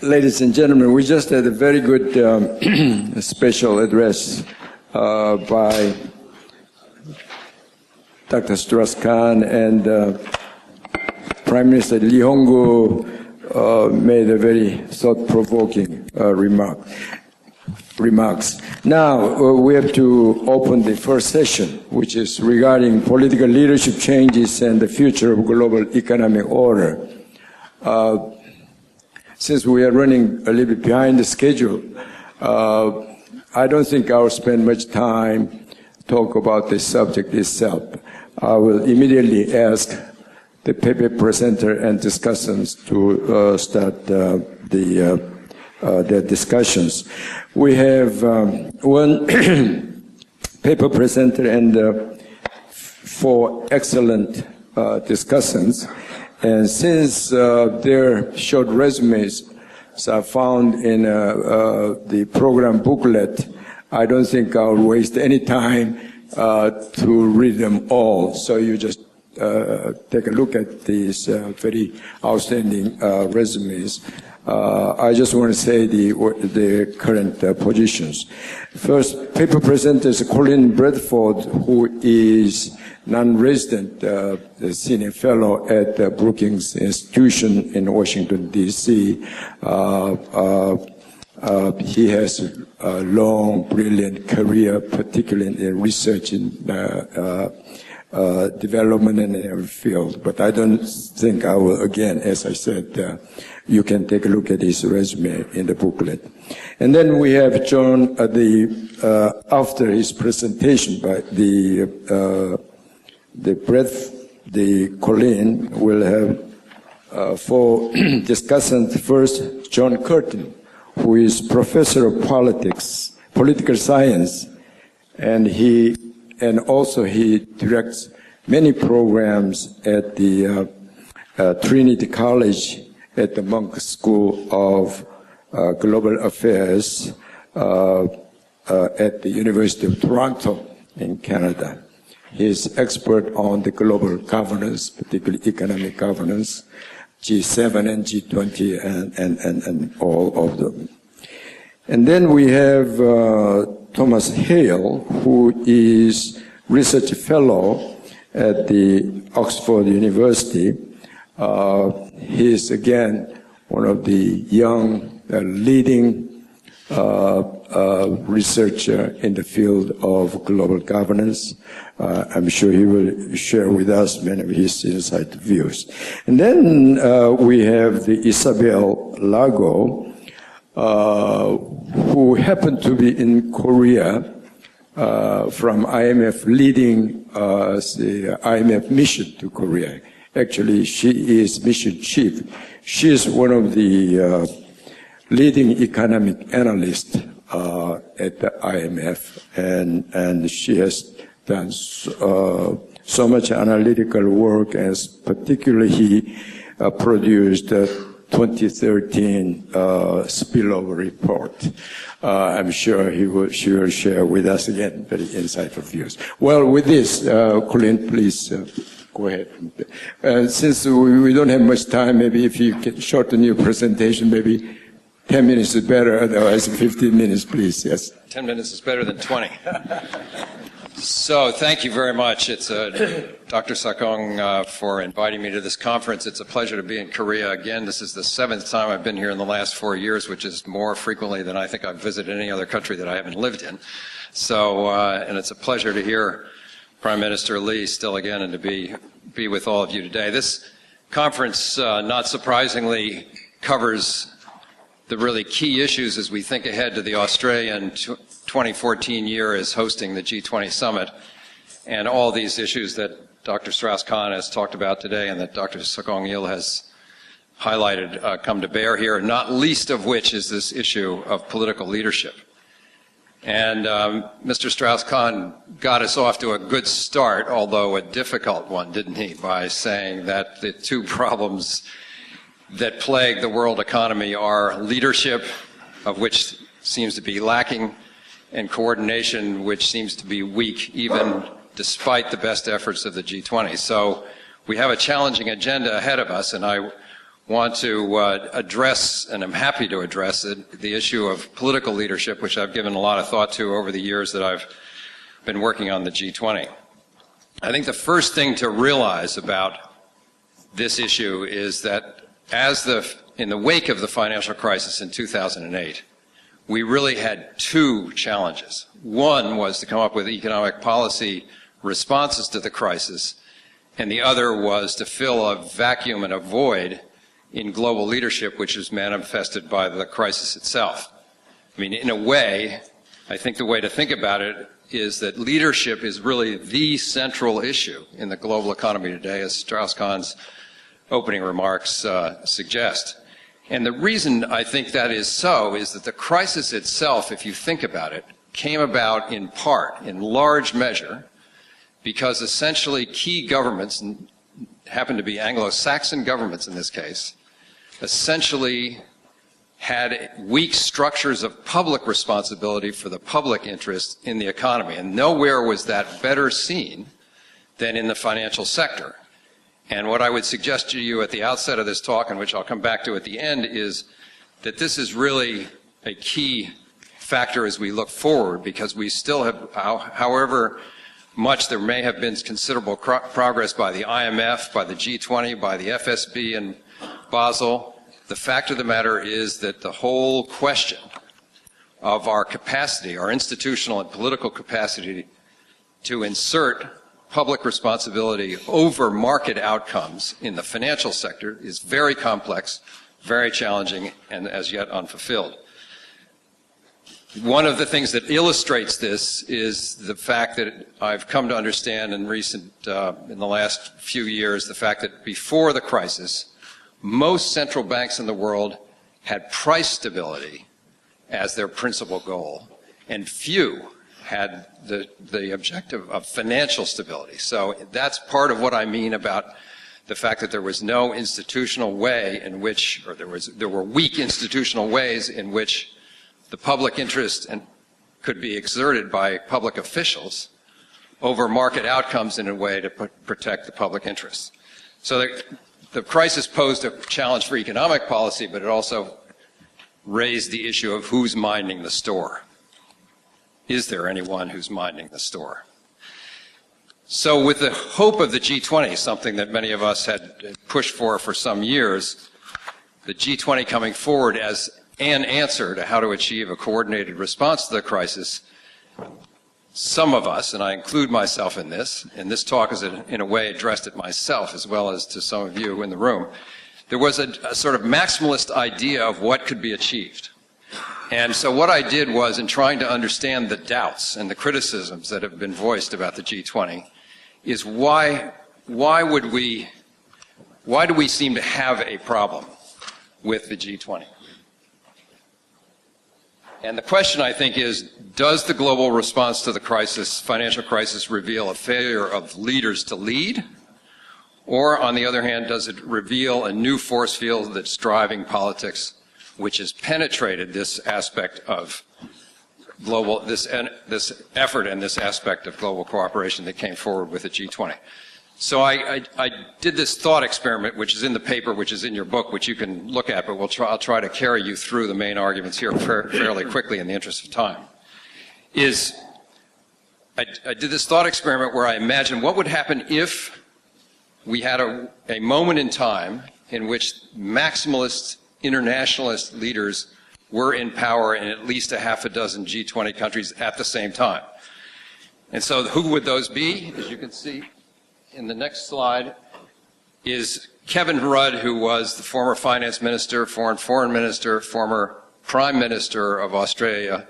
Ladies and gentlemen, we just had a very good special address by Dr. Strauss-Kahn, and Prime Minister Lee Hong-gu made a very thought-provoking remarks. Now, we have to open the first session, which is regarding political leadership changes and the future of global economic order. Since we are running a little bit behind the schedule, I don't think I'll spend much time talk about the subject itself. I will immediately ask the paper presenter and discussants to start their discussions. We have one paper presenter and 4 excellent discussants. And since their short resumes are found in the program booklet, I don't think I'll waste any time to read them all. So you just take a look at these very outstanding resumes. I just want to say the current positions. First, paper presenter is Colin Bradford, who is non-resident senior fellow at the Brookings Institution in Washington, D.C. He has a long, brilliant career, particularly in research in development in every field. But I don't think I will, again, as I said, you can take a look at his resume in the booklet. And then we have John, after his presentation by Colleen will have 4 discussants. First, John Curtin, who is professor of political science, and also he directs many programs at the Trinity College at the Monk School of Global Affairs at the University of Toronto in Canada. He is expert on the global governance, particularly economic governance, G7 and G20 and all of them. And then we have Thomas Hale, who is research fellow at the Oxford University. He is again one of the young leading researcher in the field of global governance. I'm sure he will share with us many of his insight views. And then we have the Isabel Lago, who happened to be in Korea from IMF, leading the IMF mission to Korea. Actually, she is mission chief. She is one of the leading economic analysts at the IMF, and she has done so much analytical work, as particularly he produced the 2013 spillover report. I'm sure she will share with us again very insightful views. Well, with this, Colleen, please go ahead. Since we don't have much time, maybe if you can shorten your presentation, maybe 10 minutes is better, otherwise 15 minutes, please. Yes. 10 minutes is better than 20. So thank you very much. It's Dr. Sakong for inviting me to this conference. It's a pleasure to be in Korea again. This is the 7th time I've been here in the last 4 years, which is more frequently than I think I've visited any other country that I haven't lived in. So, and it's a pleasure to hear Prime Minister Lee still again and to be with all of you today. This conference, not surprisingly, covers the really key issues as we think ahead to the Australian 2014 year as hosting the G20 summit, and all these issues that Dr. Strauss-Kahn has talked about today and that Dr. Sakong-il has highlighted come to bear here, not least of which is this issue of political leadership. And Mr. Strauss-Kahn got us off to a good start, although a difficult one, didn't he, by saying that the 2 problems that plague the world economy are leadership, of which seems to be lacking, and coordination, which seems to be weak even despite the best efforts of the G20. So we have a challenging agenda ahead of us, and I want to address, and I'm happy to address the issue of political leadership, which I've given a lot of thought to over the years that I've been working on the G20. I think the first thing to realize about this issue is that in the wake of the financial crisis in 2008, we really had two challenges. One was to come up with economic policy responses to the crisis, and the other was to fill a vacuum and a void in global leadership, which is manifested by the crisis itself. I mean, in a way, I think the way to think about it is that leadership is really the central issue in the global economy today, as Strauss-Kahn's opening remarks suggest. And the reason I think that is so is that the crisis itself, if you think about it, came about in part, in large measure, because essentially key governments, and happen to be Anglo-Saxon governments in this case, essentially had weak structures of public responsibility for the public interest in the economy. And nowhere was that better seen than in the financial sector. And what I would suggest to you at the outset of this talk, and which I'll come back to at the end, is that this is really a key factor as we look forward, because we still have, however much there may have been considerable progress by the IMF, by the G20, by the FSB and Basel, the fact of the matter is that the whole question of our capacity, our institutional and political capacity to insert public responsibility over market outcomes in the financial sector is very complex, very challenging, and as yet unfulfilled. One of the things that illustrates this is the fact that I've come to understand in the last few years, the fact that before the crisis, most central banks in the world had price stability as their principal goal, and few had the objective of financial stability. So that's part of what I mean about the fact that there was no institutional way in which, or there were weak institutional ways in which the public interest could be exerted by public officials over market outcomes in a way to protect the public interest. So the crisis posed a challenge for economic policy, but it also raised the issue of who's minding the store. Is there anyone who's minding the store? So with the hope of the G20, something that many of us had pushed for some years, the G20 coming forward as an answer to how to achieve a coordinated response to the crisis, some of us, and I include myself in this, and this talk is in a way addressed at myself as well as to some of you in the room, there was a sort of maximalist idea of what could be achieved. And so what I did was, in trying to understand the doubts and the criticisms that have been voiced about the G20, is why do we seem to have a problem with the G20? And the question, I think, is, does the global response to the crisis, financial crisis, reveal a failure of leaders to lead? Or, on the other hand, does it reveal a new force field that's driving politics, which has penetrated this aspect of global, this effort and this aspect of global cooperation that came forward with the G20? So I did this thought experiment, which is in the paper, which is in your book, which you can look at, but I'll try to carry you through the main arguments here fairly quickly in the interest of time. I did this thought experiment where I imagined what would happen if we had a moment in time in which maximalist internationalist leaders were in power in at least a half a dozen G20 countries at the same time. And so who would those be? As you can see in the next slide is Kevin Rudd, who was the former finance minister, foreign minister, former prime minister of Australia,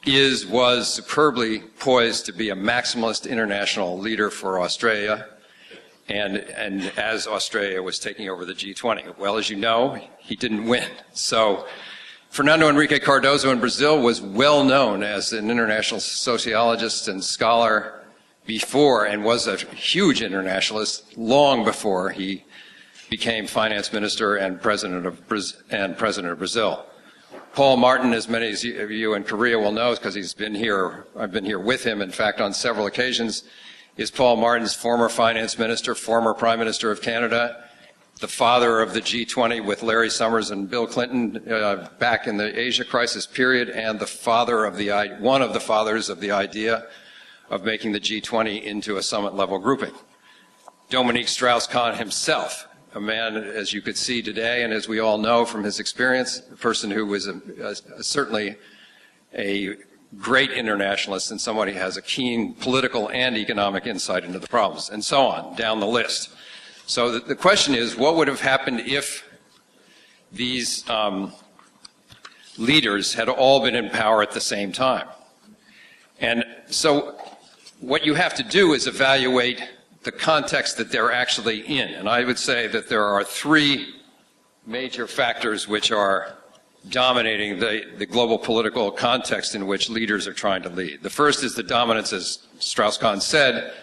was superbly poised to be a maximalist international leader for Australia, and as Australia was taking over the G20. Well, as you know, he didn't win. So Fernando Henrique Cardoso in Brazil was well known as an international sociologist and scholar before, and was a huge internationalist long before he became finance minister and president of Brazil. Paul Martin, as many of you in Korea will know, because he's been here, I've been here with him, in fact, on several occasions, is Paul Martin's former finance minister, former prime minister of Canada, the father of the G20 with Larry Summers and Bill Clinton back in the Asia crisis period, and the father of one of the fathers of the idea of making the G20 into a summit-level grouping. Dominique Strauss-Kahn himself, a man, as you could see today, and as we all know from his experience, a person who was certainly a great internationalist and somebody who has a keen political and economic insight into the problems, and so on, down the list. So the question is, what would have happened if these leaders had all been in power at the same time? And so what you have to do is evaluate the context that they're actually in. And I would say that there are three major factors which are dominating the global political context in which leaders are trying to lead. The first is the dominance, as Strauss-Kahn said,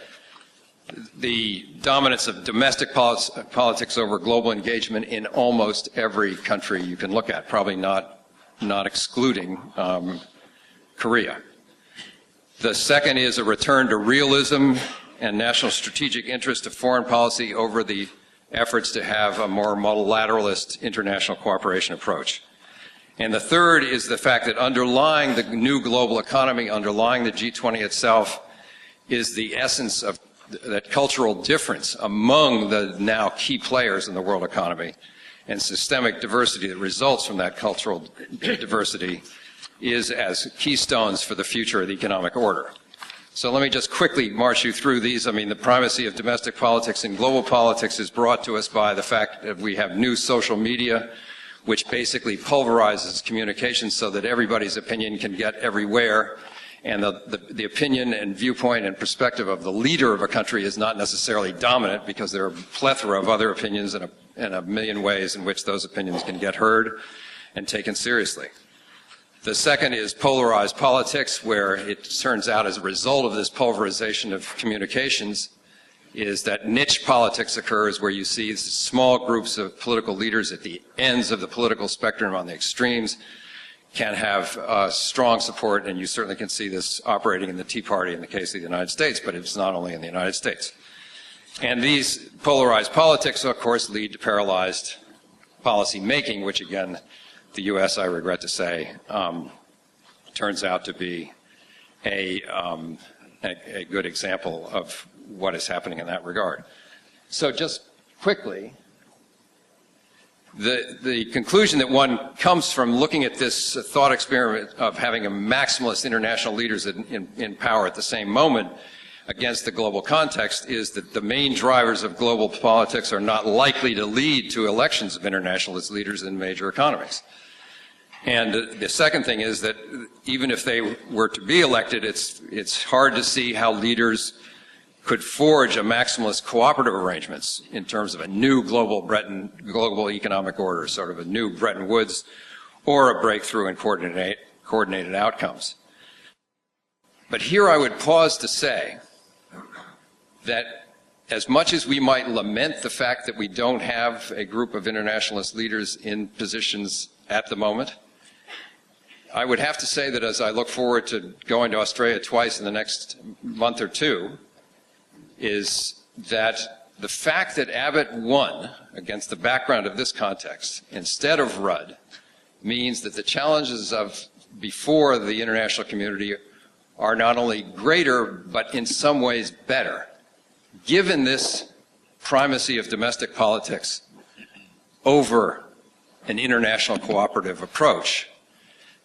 the dominance of domestic politics over global engagement in almost every country you can look at, probably not excluding Korea. The second is a return to realism and national strategic interest of foreign policy over the efforts to have a more multilateralist international cooperation approach. And the third is the fact that underlying the new global economy, underlying the G20 itself, is the essence of that cultural difference among the now key players in the world economy, and systemic diversity that results from that cultural diversity is as keystones for the future of the economic order. So let me just quickly march you through these. I mean, the primacy of domestic politics in global politics is brought to us by the fact that we have new social media, which basically pulverizes communication so that everybody's opinion can get everywhere. And the opinion and viewpoint and perspective of the leader of a country is not necessarily dominant, because there are a plethora of other opinions and a million ways in which those opinions can get heard and taken seriously. The second is polarized politics, where it turns out as a result of this pulverization of communications is that niche politics occurs, where you see small groups of political leaders at the ends of the political spectrum on the extremes can have strong support, and you certainly can see this operating in the Tea Party in the case of the United States, but it's not only in the United States. And these polarized politics, of course, lead to paralyzed policy making, which again, the U.S., I regret to say, turns out to be a good example of what is happening in that regard. So just quickly, the conclusion that one comes from looking at this thought experiment of having a maximalist international leaders in power at the same moment against the global context is that the main drivers of global politics are not likely to lead to elections of internationalist leaders in major economies. And the second thing is that even if they were to be elected, it's hard to see how leaders could forge a maximalist cooperative arrangements in terms of a new global economic order, sort of a new Bretton Woods, or a breakthrough in coordinated outcomes. But here I would pause to say that as much as we might lament the fact that we don't have a group of internationalist leaders in positions at the moment, I would have to say that as I look forward to going to Australia twice in the next month or two, is that the fact that Abbott won against the background of this context instead of Rudd means that the challenges of before the international community are not only greater, but in some ways better. Given this primacy of domestic politics over an international cooperative approach,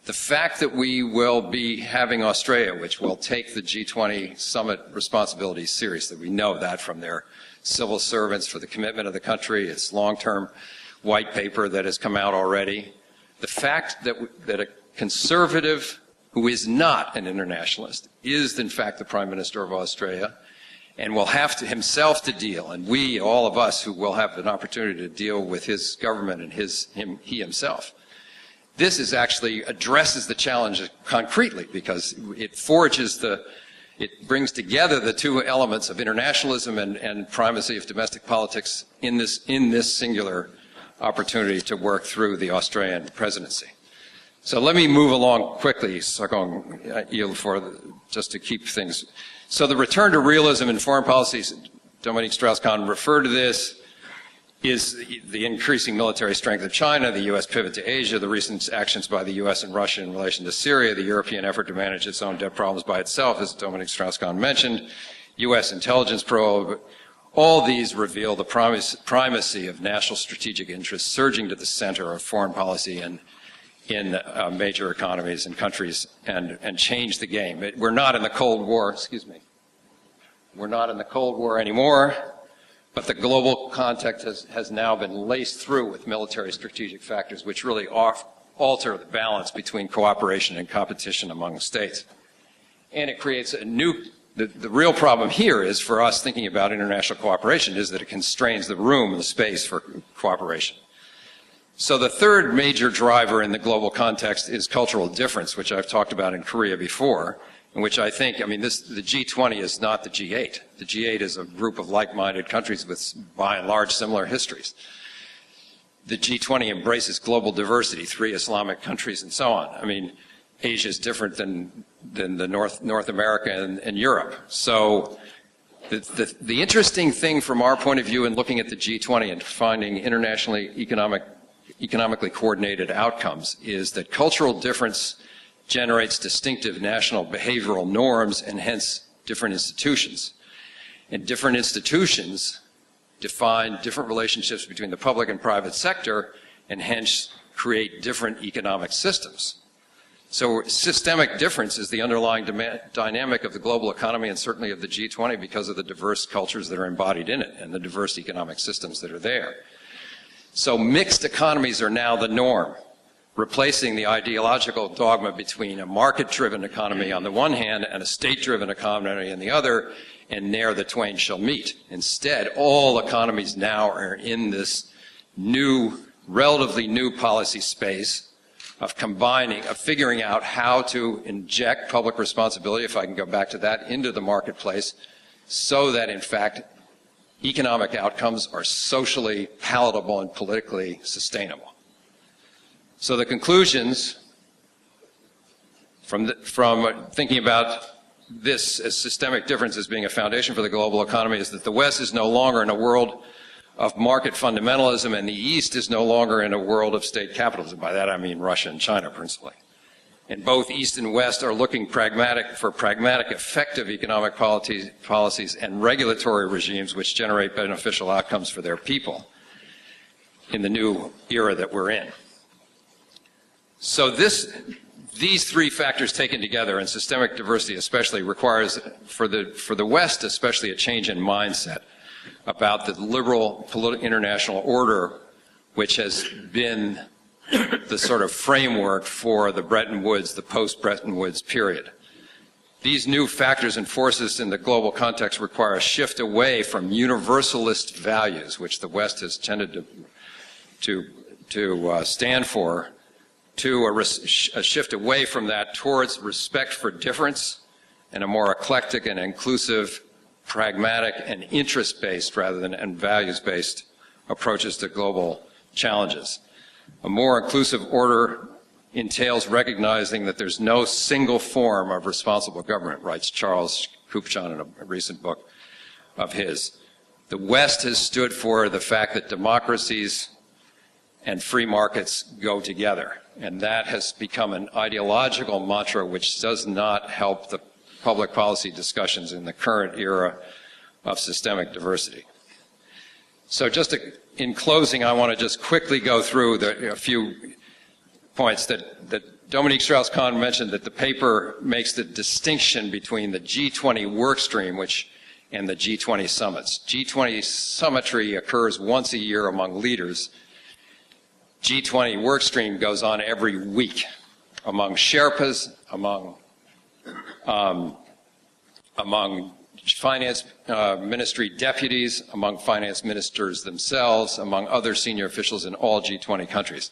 the fact that we will be having Australia, which will take the G20 summit responsibilities seriously, we know that from their civil servants for the commitment of the country, its long-term white paper that has come out already. The fact that a conservative who is not an internationalist is in fact the Prime Minister of Australia and will have to himself to deal, and we, all of us who will have an opportunity to deal with his government and he himself. This is actually addresses the challenge concretely, because it it brings together the two elements of internationalism and primacy of domestic politics in this singular opportunity to work through the Australian presidency. So let me move along quickly, just to keep things. So the return to realism in foreign policy, Dominique Strauss-Kahn referred to this. is the increasing military strength of China, the U.S. pivot to Asia, the recent actions by the U.S. and Russia in relation to Syria, the European effort to manage its own debt problems by itself, as Dominique Strauss-Kahn mentioned, U.S. intelligence probe. All these reveal the primacy of national strategic interests surging to the center of foreign policy in major economies and countries and change the game. We're not in the Cold War, We're not in the Cold War anymore. But the global context has now been laced through with military strategic factors which really alter the balance between cooperation and competition among states. And it creates a new, the real problem here is for us thinking about international cooperation is that it constrains the room and the space for cooperation. So the third major driver in the global context is cultural difference, which I've talked about in Korea before. In which I think, the G20 is not the G8. The G8 is a group of like-minded countries with, by and large, similar histories. The G20 embraces global diversity, 3 Islamic countries and so on. Asia is different than the North America and Europe. So the interesting thing from our point of view in looking at the G20 and finding internationally economically coordinated outcomes is that cultural difference generates distinctive national behavioral norms and hence different institutions. And different institutions define different relationships between the public and private sector and hence create different economic systems. So systemic difference is the underlying dynamic of the global economy and certainly of the G20 because of the diverse cultures that are embodied in it and the diverse economic systems that are there. So mixed economies are now the norm, replacing the ideological dogma between a market-driven economy on the one hand and a state-driven economy on the other, and ne'er the twain shall meet. Instead, all economies now are in this new, relatively new policy space of figuring out how to inject public responsibility, if I can go back to that, into the marketplace so that, in fact, economic outcomes are socially palatable and politically sustainable. So the conclusions from thinking about this as systemic difference as being a foundation for the global economy is that the West is no longer in a world of market fundamentalism and the East is no longer in a world of state capitalism. By that I mean Russia and China principally. And both East and West are looking for pragmatic, effective economic policies and regulatory regimes which generate beneficial outcomes for their people in the new era that we're in. So these 3 factors taken together, and systemic diversity especially, requires for the West especially a change in mindset about the liberal international order, which has been the sort of framework for the Bretton Woods, the post-Bretton Woods period. These new factors and forces in the global context require a shift away from universalist values, which the West has tended to stand for, to a shift away from that towards respect for difference and a more eclectic and inclusive, pragmatic and interest-based rather than values-based approaches to global challenges. A more inclusive order entails recognizing that there's no single form of responsible government, writes Charles Kupchan in a recent book of his. The West has stood for the fact that democracies and free markets go together. And that has become an ideological mantra which does not help the public policy discussions in the current era of systemic diversity. So in closing, I want to just quickly go through a few points that Dominique Strauss-Kahn mentioned, that the paper makes the distinction between the G20 work stream and the G20 summits. G20 summitry occurs once a year among leaders. G20 work stream goes on every week among Sherpas, among finance ministry deputies, among finance ministers themselves, among other senior officials in all G20 countries.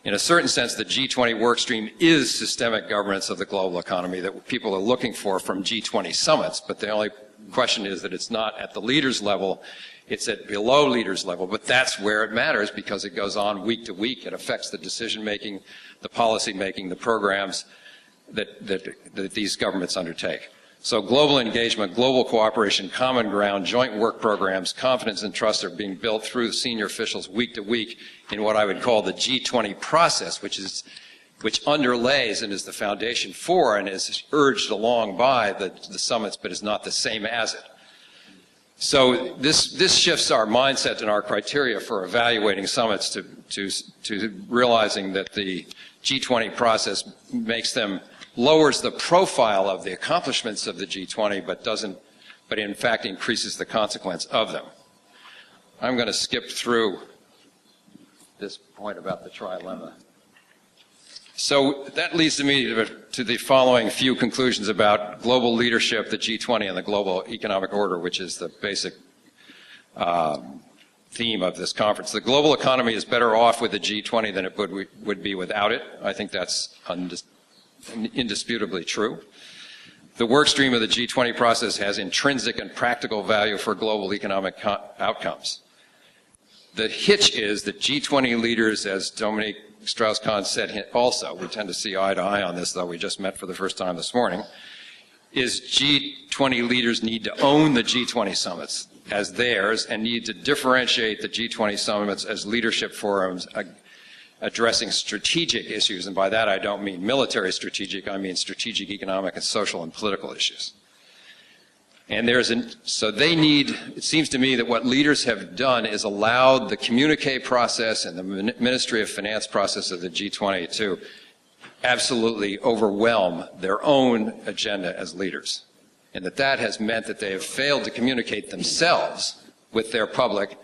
In a certain sense, the G20 work stream is systemic governance of the global economy that people are looking for from G20 summits, but the only question is that it's not at the leaders level, it's at below leaders level, but that's where it matters because it goes on week to week. It affects the decision making, the policy making, the programs that these governments undertake. So global engagement, global cooperation, common ground, joint work programs, confidence and trust are being built through the senior officials week to week in what I would call the G20 process, which underlays and is the foundation for and is urged along by the summits, but is not the same as it. So this shifts our mindset and our criteria for evaluating summits to realizing that the G20 process lowers the profile of the accomplishments of the G20, but in fact increases the consequence of them. I'm going to skip through this point about the trilemma. So that leads me to the following few conclusions about global leadership, the G20, and the global economic order, which is the basic theme of this conference. The global economy is better off with the G20 than it would be without it. I think that's indisputably true. The work stream of the G20 process has intrinsic and practical value for global economic outcomes. The hitch is that G20 leaders, as Dominique Strauss-Kahn said also, we tend to see eye to eye on this, though we just met for the first time this morning, is G20 leaders need to own the G20 summits as theirs and need to differentiate the G20 summits as leadership forums addressing strategic issues, and by that I don't mean military strategic, I mean strategic economic and social and political issues. And so they need, it seems to me that what leaders have done is allowed the communique process and the Ministry of Finance process of the G20 to absolutely overwhelm their own agenda as leaders. And that has meant that they have failed to communicate themselves with their public,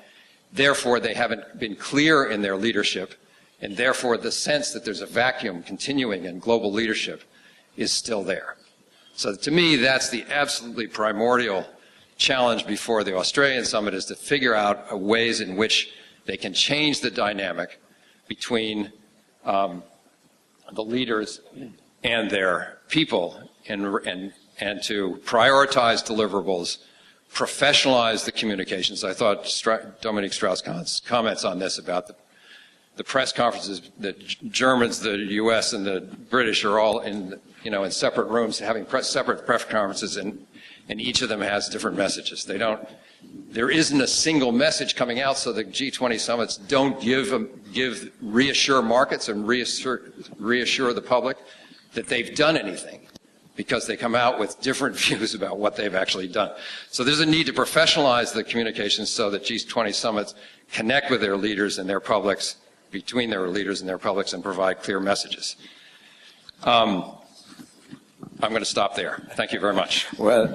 therefore they haven't been clear in their leadership, and therefore the sense that there's a vacuum continuing in global leadership is still there. So to me, that's the absolutely primordial challenge before the Australian summit, is to figure out ways in which they can change the dynamic between the leaders and their people and to prioritize deliverables, professionalize the communications. I thought Dominique Strauss-Kahn's comments on this about the press conferences, the Germans, the U.S., and the British are all in separate rooms having separate press conferences, and each of them has different messages. There isn't a single message coming out, so the G20 summits don't reassure markets and reassure the public that they've done anything, because they come out with different views about what they've actually done. So there's a need to professionalize the communications so that G20 summits connect with their leaders and their publics, between their leaders and their publics, and provide clear messages. I'm going to stop there. Thank you very much. Well,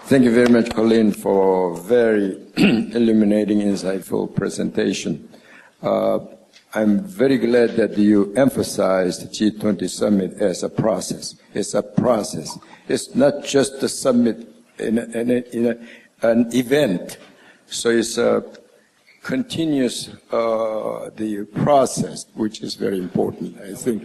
thank you very much, Colleen, for very illuminating, insightful presentation. I'm very glad that you emphasized the G20 summit as a process. It's a process. It's not just a summit in an event. So it's a continuous the process, which is very important, I think.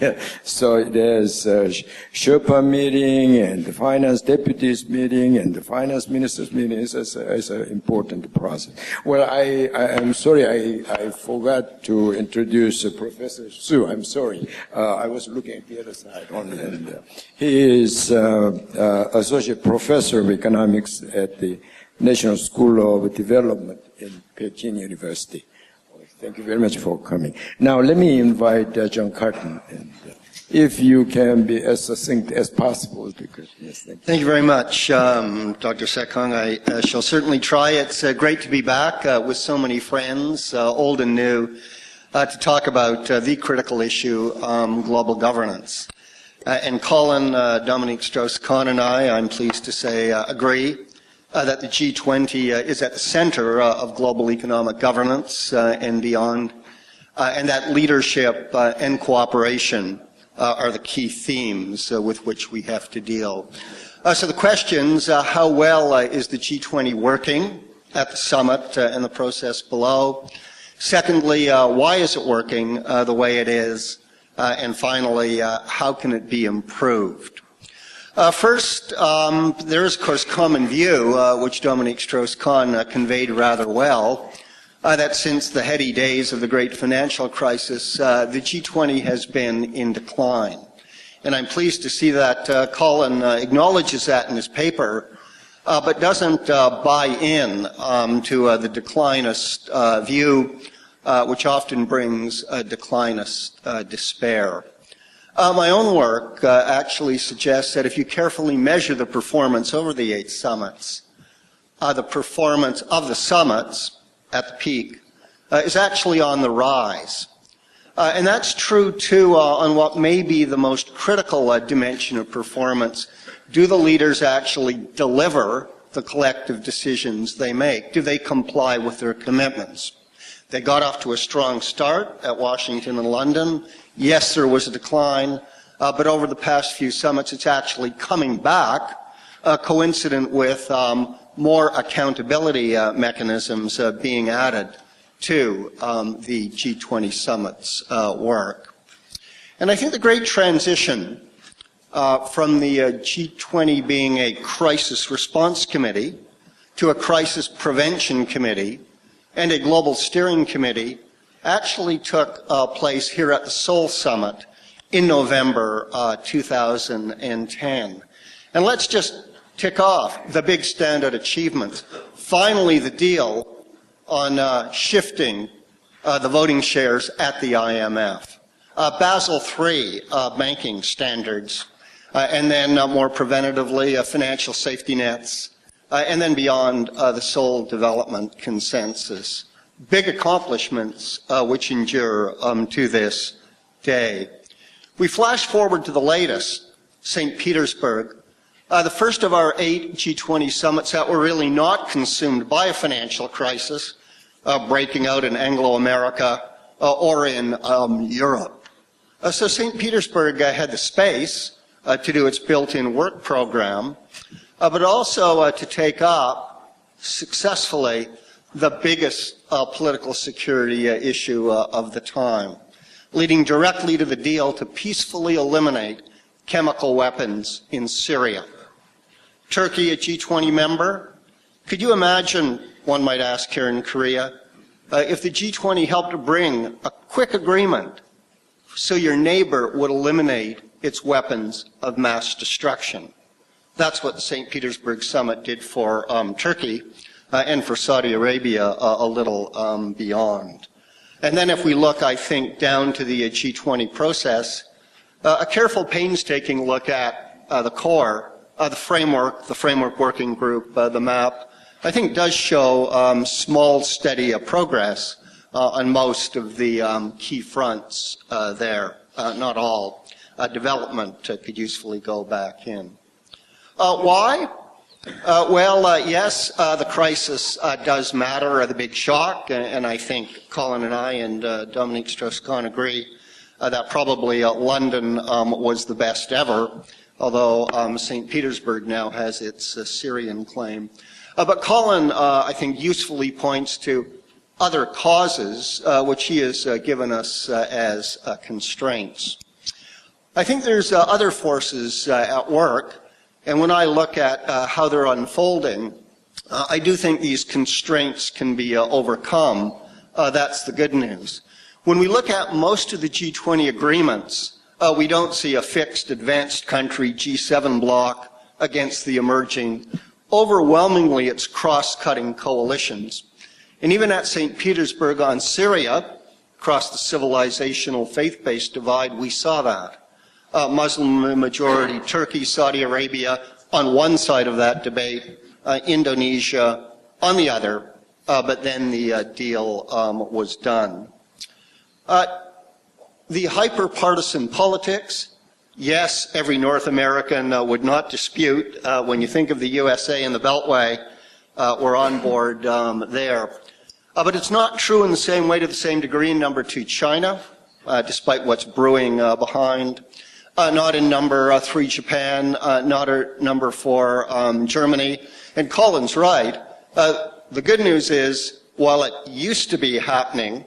Yeah. So there's a Sherpa meeting and the finance deputies meeting and the finance ministers meeting. It's an important process. Well, I'm sorry, I forgot to introduce Professor Su. I'm sorry. I was looking at the other side only. And, he is associate professor of economics at the National School of Development in Peking University. Thank you very much for coming. Now let me invite John Carton, and if you can be as succinct as possible, because yes, thank you very much, Dr. Sekong. I shall certainly try. It's great to be back with so many friends, old and new, to talk about the critical issue, global governance. And Colin, Dominique Strauss-Kahn, and I'm pleased to say, agree that the G20 is at the center of global economic governance and beyond, and that leadership and cooperation are the key themes with which we have to deal. So the questions, how well is the G20 working at the summit and the process below? Secondly, why is it working the way it is? And finally, how can it be improved? First, there is, of course, common view, which Dominique Strauss-Kahn conveyed rather well, that since the heady days of the great financial crisis, the G20 has been in decline. And I'm pleased to see that Colin acknowledges that in his paper, but doesn't buy in to the declinist view, which often brings declinist despair. My own work actually suggests that if you carefully measure the performance over the 8 summits, the performance of the summits at the peak is actually on the rise. And that's true, too, on what may be the most critical dimension of performance. Do the leaders actually deliver the collective decisions they make? Do they comply with their commitments? They got off to a strong start at Washington and London. Yes, there was a decline, but over the past few summits, it's actually coming back, coincident with more accountability mechanisms being added to the G20 summit's work. And I think the great transition from the G20 being a crisis response committee to a crisis prevention committee and a global steering committee actually took place here at the Seoul Summit in November 2010. And let's just tick off the big standout achievements. Finally, the deal on shifting the voting shares at the IMF. Basel III banking standards, and then more preventatively financial safety nets, and then beyond the Seoul Development Consensus. Big accomplishments which endure to this day. We flash forward to the latest, St. Petersburg, the first of our 8 G20 summits that were really not consumed by a financial crisis, breaking out in Anglo-America or in Europe. So St. Petersburg had the space to do its built-in work program, but also to take up successfully the biggest political security issue of the time, leading directly to the deal to peacefully eliminate chemical weapons in Syria. Turkey, a G20 member. Could you imagine, one might ask here in Korea, if the G20 helped to bring a quick agreement so your neighbor would eliminate its weapons of mass destruction? That's what the St. Petersburg summit did for Turkey and for Saudi Arabia a little beyond. And then if we look, I think, down to the G20 process, a careful, painstaking look at the core, the framework working group, the map, I think does show small, steady progress on most of the key fronts there. Not all. Development could usefully go back in. Why? Yes, the crisis does matter, the big shock, and I think Colin and I and Dominique Strauss-Kahn agree that probably London was the best ever, although St. Petersburg now has its Syrian claim. But Colin, I think, usefully points to other causes which he has given us as constraints. I think there's other forces at work, and when I look at how they're unfolding, I do think these constraints can be overcome. That's the good news. When we look at most of the G20 agreements, we don't see a fixed advanced country G7 bloc against the emerging. Overwhelmingly, it's cross-cutting coalitions. And even at St. Petersburg on Syria, across the civilizational faith-based divide, we saw that. Muslim majority Turkey, Saudi Arabia on one side of that debate, Indonesia on the other, but then the deal was done. The hyper-partisan politics, yes, every North American would not dispute when you think of the USA and the Beltway, we're on board there. But it's not true in the same way to the same degree in number 2 China, despite what's brewing behind. Not in number 3 Japan, not at number 4 Germany. And Colin's right. The good news is, while it used to be happening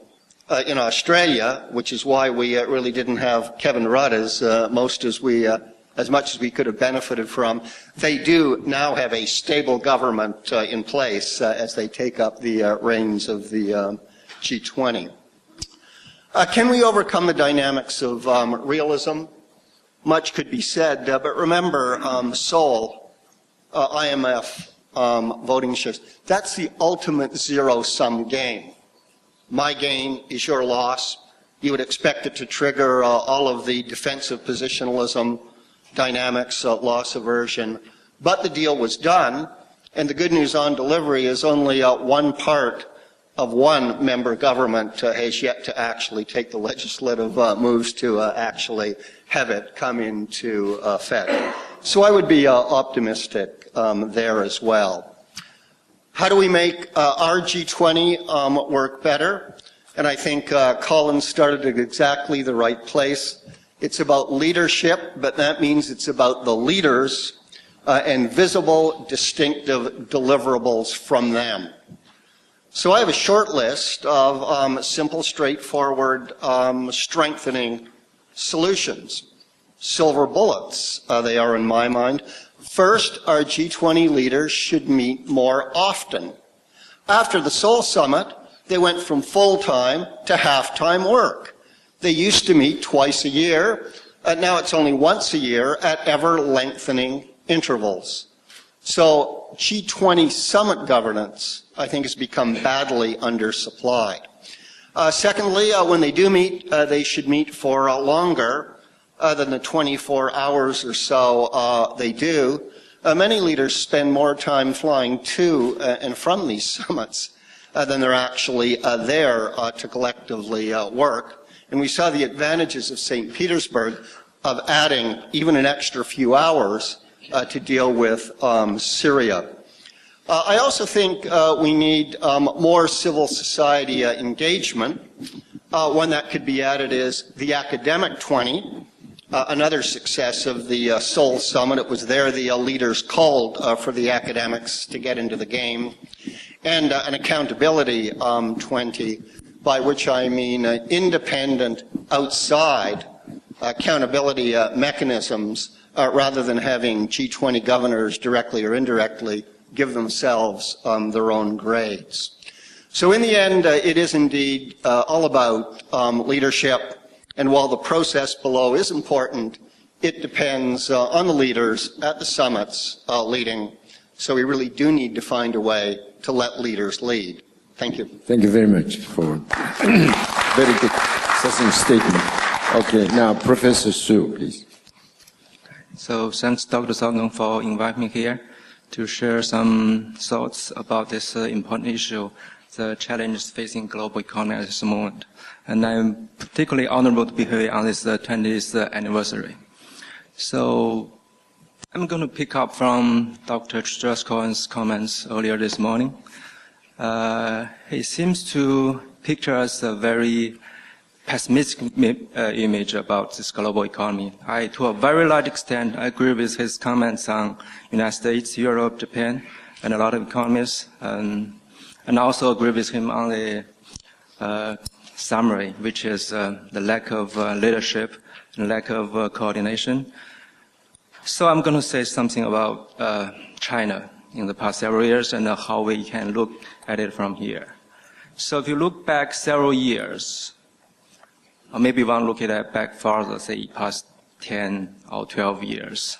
in Australia, which is why we really didn't have Kevin Rudd as most as we as much as we could have benefited from. They do now have a stable government in place as they take up the reins of the G20. Can we overcome the dynamics of realism? Much could be said, but remember Seoul, IMF voting shares. That's the ultimate zero-sum game. My gain is your loss. You would expect it to trigger all of the defensive positionalism dynamics, loss aversion. But the deal was done, and the good news on delivery is only one part of one member government has yet to actually take the legislative moves to actually have it come into effect. So I would be optimistic there as well. How do we make our G20 work better? And I think Colin started at exactly the right place. It's about leadership, but that means it's about the leaders and visible, distinctive deliverables from them. So I have a short list of simple, straightforward, strengthening solutions. Silver bullets, they are in my mind. First, our G20 leaders should meet more often. After the Seoul Summit, they went from full-time to half-time work. They used to meet twice a year. Now it's only once a year at ever-lengthening intervals. So G20 summit governance, I think, has become badly undersupplied. Secondly, when they do meet, they should meet for longer than the 24 hours or so they do. Many leaders spend more time flying to and from these summits than they're actually there to collectively work. And we saw the advantages of St. Petersburg of adding even an extra few hours to deal with Syria. I also think we need more civil society engagement. One that could be added is the Academic 20, another success of the Seoul Summit. It was there the leaders called for the academics to get into the game. And an Accountability 20, by which I mean independent, outside accountability mechanisms, rather than having G20 governors directly or indirectly give themselves their own grades. So in the end, it is indeed all about leadership, and while the process below is important, it depends on the leaders at the summits leading. So we really do need to find a way to let leaders lead. Thank you. Thank you very much for very good succinct statement. Okay, now Professor Su, please. So thanks, Dr. Sakong, for inviting me here to share some thoughts about this important issue, the challenges facing global economy at this moment. And I'm particularly honorable to be here on this 20th anniversary. So I'm going to pick up from Dr. Strauss-Cohen's comments earlier this morning. He seems to picture us a very pessimistic image about this global economy. To a very large extent, I agree with his comments on United States, Europe, Japan, and a lot of economies, and also agree with him on the summary, which is the lack of leadership and lack of coordination. So I'm going to say something about China in the past several years and how we can look at it from here. So if you look back several years, or maybe you want to look at it back farther, say past 10 or 12 years,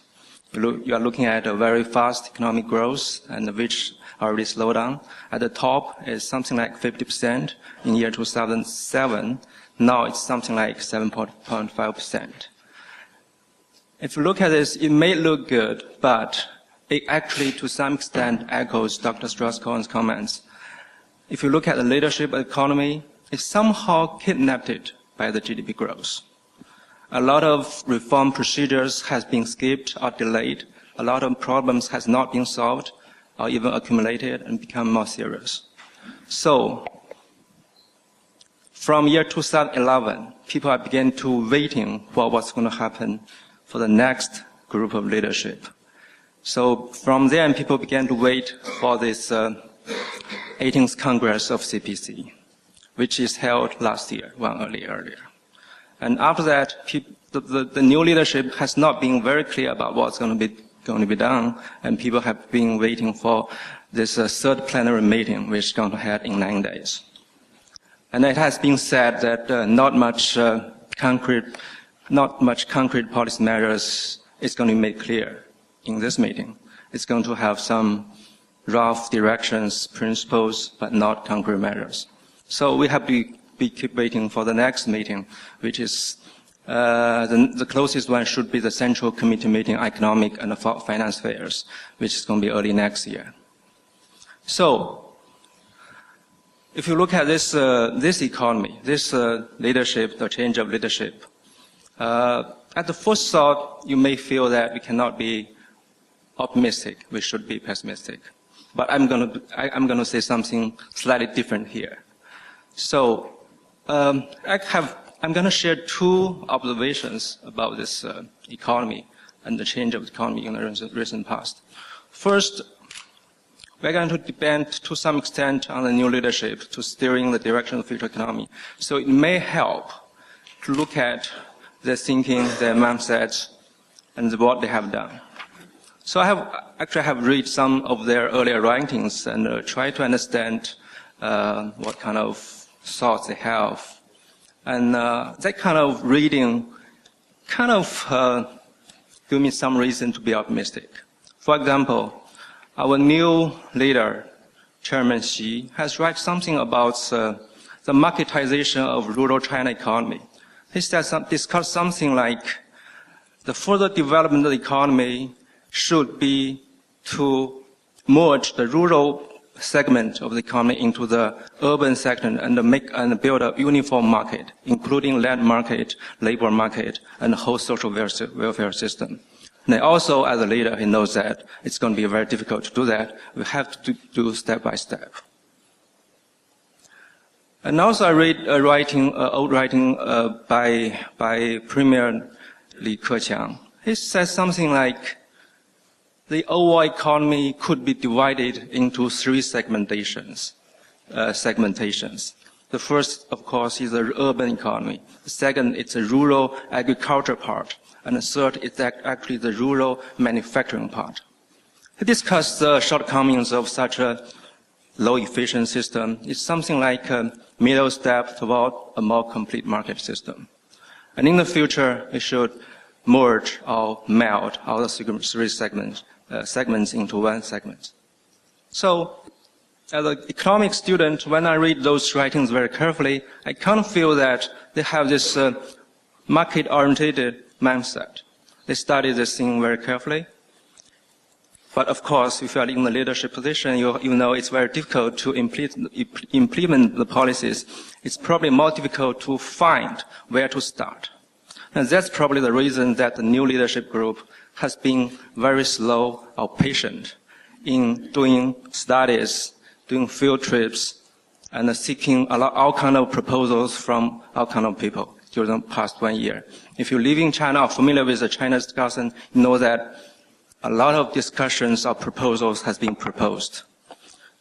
you are looking at a very fast economic growth, and which already slowed down. At the top is something like 50% in year 2007. Now it's something like 7.5%. If you look at this, it may look good, but it actually to some extent echoes Dr. Strauss-Cohen's comments. If you look at the leadership economy, it somehow kidnapped it by the GDP growth. A lot of reform procedures has been skipped or delayed. A lot of problems has not been solved or even accumulated and become more serious. So from year 2011, people are beginning to waiting for what's going to happen for the next group of leadership. So from then, people began to wait for this 18th Congress of CPC, which is held last year, earlier. And after that, the new leadership has not been very clear about what's going to be done, and people have been waiting for this third plenary meeting, which is going to happen in 9 days. And it has been said that not much concrete policy measures is going to be made clear in this meeting. It's going to have some rough directions, principles, but not concrete measures. So we have to keep waiting for the next meeting, which is the closest one should be the Central Committee meeting, Economic and Finance Affairs, which is going to be early next year. So, if you look at this economy, this leadership, the change of leadership, at the first thought, you may feel that we cannot be optimistic. We should be pessimistic. But I'm going to say something slightly different here. So, I'm going to share two observations about this economy and the change of the economy in the recent past. First, we're going to depend to some extent on the new leadership to steering the direction of the future economy. So it may help to look at their thinking, their mindsets, and what they have done. So I have read some of their earlier writings and try to understand what kind of thoughts they have. And that kind of reading give me some reason to be optimistic. For example, our new leader, Chairman Xi, has written something about the marketization of rural China economy. He discussed something like the further development of the economy should be to merge the rural segment of the economy into the urban segment and build a uniform market, including land market, labor market, and the whole social welfare system. And also, as a leader, he knows that it's going to be very difficult to do that. We have to do step by step. And also, I read old writing by Premier Li Keqiang. He says something like, the overall economy could be divided into three segmentations. The first, of course, is the urban economy. The second, it's a rural agriculture part. And the third is actually the rural manufacturing part. He discussed the shortcomings of such a low-efficient system. It's something like a middle step toward a more complete market system. And in the future, we should merge or meld all the three segments into one segment. So, as an economic student, when I read those writings very carefully, I kind of feel that they have this market-oriented mindset. They study this thing very carefully. But of course, if you are in the leadership position, you know it's very difficult to implement the policies. It's probably more difficult to find where to start. And that's probably the reason that the new leadership group has been very slow or patient in doing studies, doing field trips, and seeking all kind of proposals from all kind of people during the past 1 year. If you live in China or familiar with the China's discussion, you know that a lot of discussions or proposals has been proposed.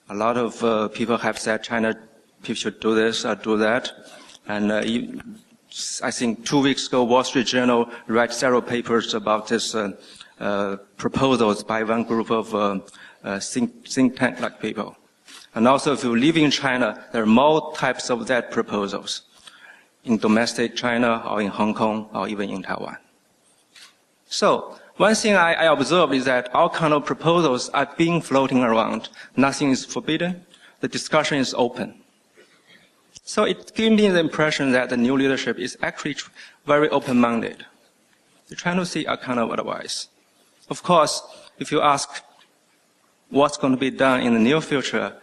A lot of people have said China should do this or do that. And I think 2 weeks ago, Wall Street Journal wrote several papers about this proposals by one group of think tank-like people. And also, if you live in China, there are more types of that proposals in domestic China or in Hong Kong or even in Taiwan. So, one thing I observed is that all kind of proposals are being floating around. Nothing is forbidden. The discussion is open. So it gives me the impression that the new leadership is actually very open-minded. They're trying to see a kind of advice. Of course, if you ask what's going to be done in the near future,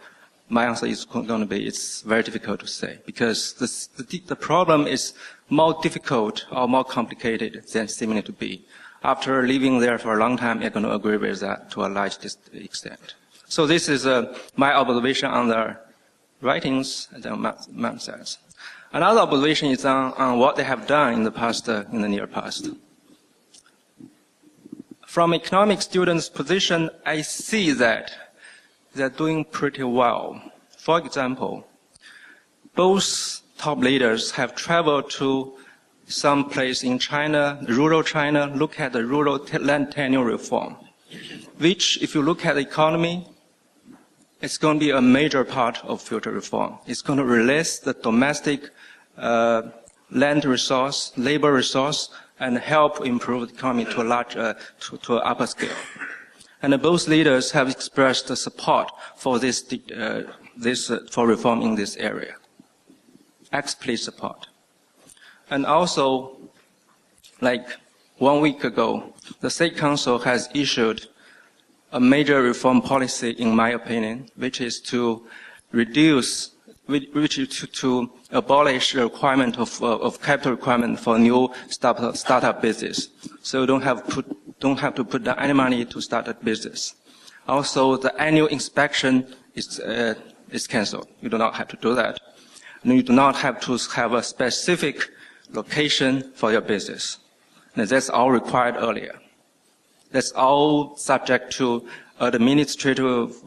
my answer is going to be it's very difficult to say because the problem is more difficult or more complicated than seeming to be. After living there for a long time, you're going to agree with that to a large extent. So this is my observation on the writings and the mindsets. Another observation is on what they have done in the past, in the near past. From economic students' position, I see that they're doing pretty well. For example, both top leaders have traveled to some place in China, rural China, look at the rural land tenure reform, which, if you look at the economy, it's going to be a major part of future reform. It's going to release the domestic land resource, labor resource, and help improve the economy to a large, to an upper scale. And both leaders have expressed the support for for reform in this area. Explicit support. And also, like 1 week ago, the State Council has issued a major reform policy, in my opinion, which is to to abolish the requirement of capital requirement for new startup business. So you don't have to put down any money to start a business. Also, the annual inspection is cancelled. You do not have to do that. And you do not have to have a specific location for your business. And that's all required earlier. That's all subject to administrative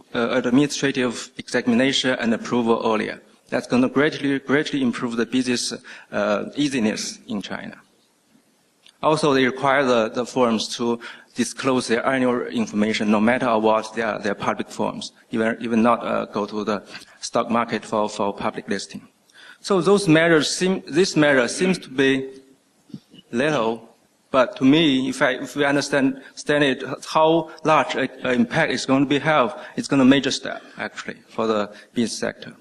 examination and approval earlier. That's going to greatly improve the business easiness in China. Also, they require the firms to disclose their annual information, no matter what their public firms, even not go to the stock market for public listing. So this measure seems to be little, but to me, if we understand it, how large an impact it's going to have, it's going to be a major step, actually, for the business sector.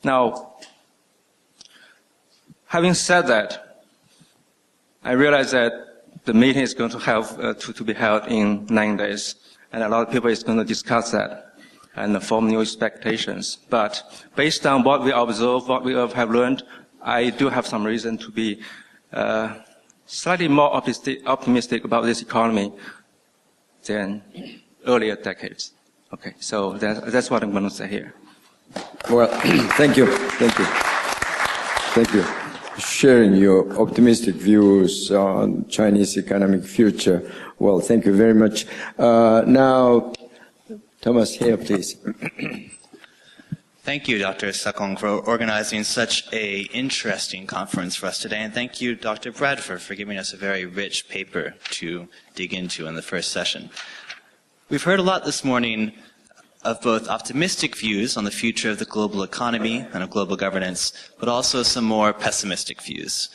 Now, having said that, I realize that the meeting is going to have to be held in 9 days, and a lot of people is going to discuss that and form new expectations. But based on what we observe, what we have learned, I do have some reason to be slightly more optimistic about this economy than earlier decades. Okay, so that's what I'm going to say here. Well, thank you. Sharing your optimistic views on Chinese economic future. Well, thank you very much. Now, Thomas, here, please. Thank you, Dr. Sakong, for organizing such an interesting conference for us today. And thank you, Dr. Bradford, for giving us a very rich paper to dig into in the first session. We've heard a lot this morning of both optimistic views on the future of the global economy and of global governance, but also some more pessimistic views.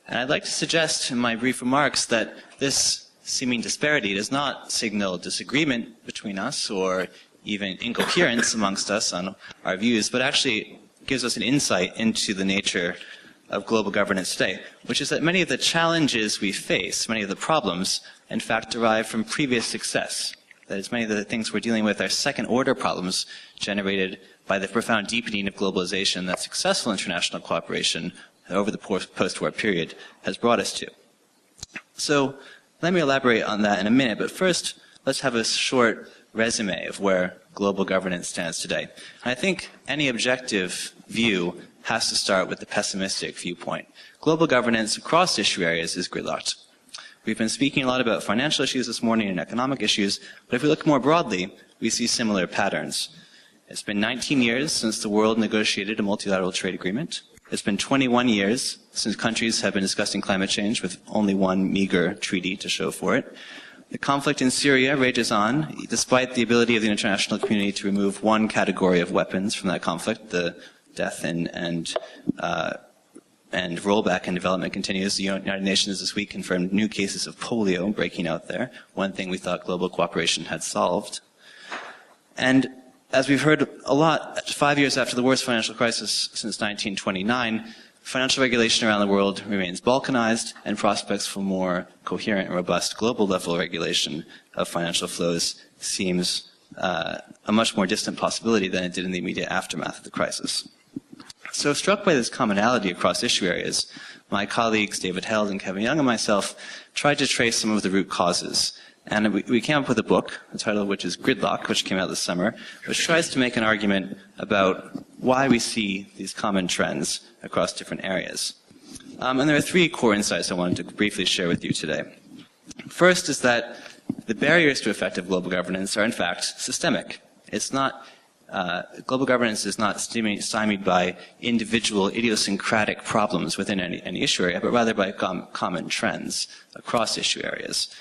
And I'd like to suggest in my brief remarks that this seeming disparity does not signal disagreement between us or even incoherence amongst us on our views, but actually gives us an insight into the nature of global governance today, which is that many of the challenges we face, many of the problems, in fact derive from previous success. That is, many of the things we're dealing with are second-order problems generated by the profound deepening of globalization that successful international cooperation over the post-war period has brought us to. So let me elaborate on that in a minute, but first let's have a short resume of where global governance stands today. And I think any objective view has to start with the pessimistic viewpoint. Global governance across issue areas is gridlocked. We've been speaking a lot about financial issues this morning and economic issues, but if we look more broadly, we see similar patterns. It's been 19 years since the world negotiated a multilateral trade agreement. It's been 21 years since countries have been discussing climate change with only one meager treaty to show for it. The conflict in Syria rages on, despite the ability of the international community to remove one category of weapons from that conflict. The death and rollback in development continues. The United Nations this week confirmed new cases of polio breaking out there, one thing we thought global cooperation had solved. And as we've heard a lot, 5 years after the worst financial crisis since 1929, financial regulation around the world remains balkanized, and prospects for more coherent and robust global level regulation of financial flows seems a much more distant possibility than it did in the immediate aftermath of the crisis. So struck by this commonality across issue areas, my colleagues David Held and Kevin Young and myself tried to trace some of the root causes. And we came up with a book, the title of which is Gridlock, which came out this summer, which tries to make an argument about why we see these common trends across different areas. And there are three core insights I wanted to briefly share with you today. First is that the barriers to effective global governance are in fact systemic. It's not global governance is not stymied by individual idiosyncratic problems within any issue area, but rather by common trends across issue areas.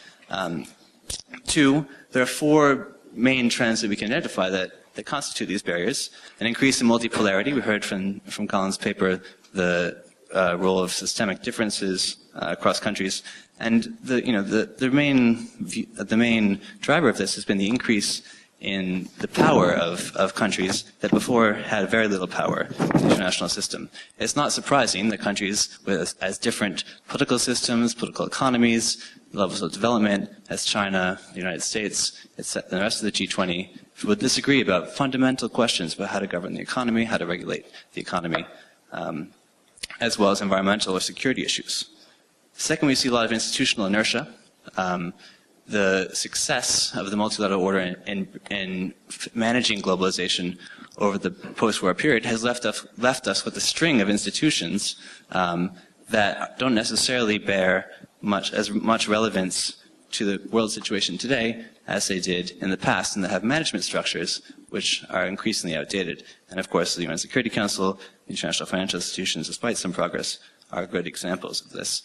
Two, there are four main trends that we can identify that constitute these barriers. An increase in multipolarity. We heard from Colin's paper the role of systemic differences across countries, and the main driver of this has been the increase in the power of countries that before had very little power in the international system. It's not surprising that countries with as different political systems, political economies, levels of development as China, the United States, and the rest of the G20 would disagree about fundamental questions about how to govern the economy, how to regulate the economy, as well as environmental or security issues. Second, we see a lot of institutional inertia. The success of the multilateral order in managing globalization over the post-war period has left us with a string of institutions that don't necessarily bear as much relevance to the world situation today as they did in the past, and that have management structures which are increasingly outdated. And of course, the UN Security Council, international financial institutions, despite some progress, are good examples of this.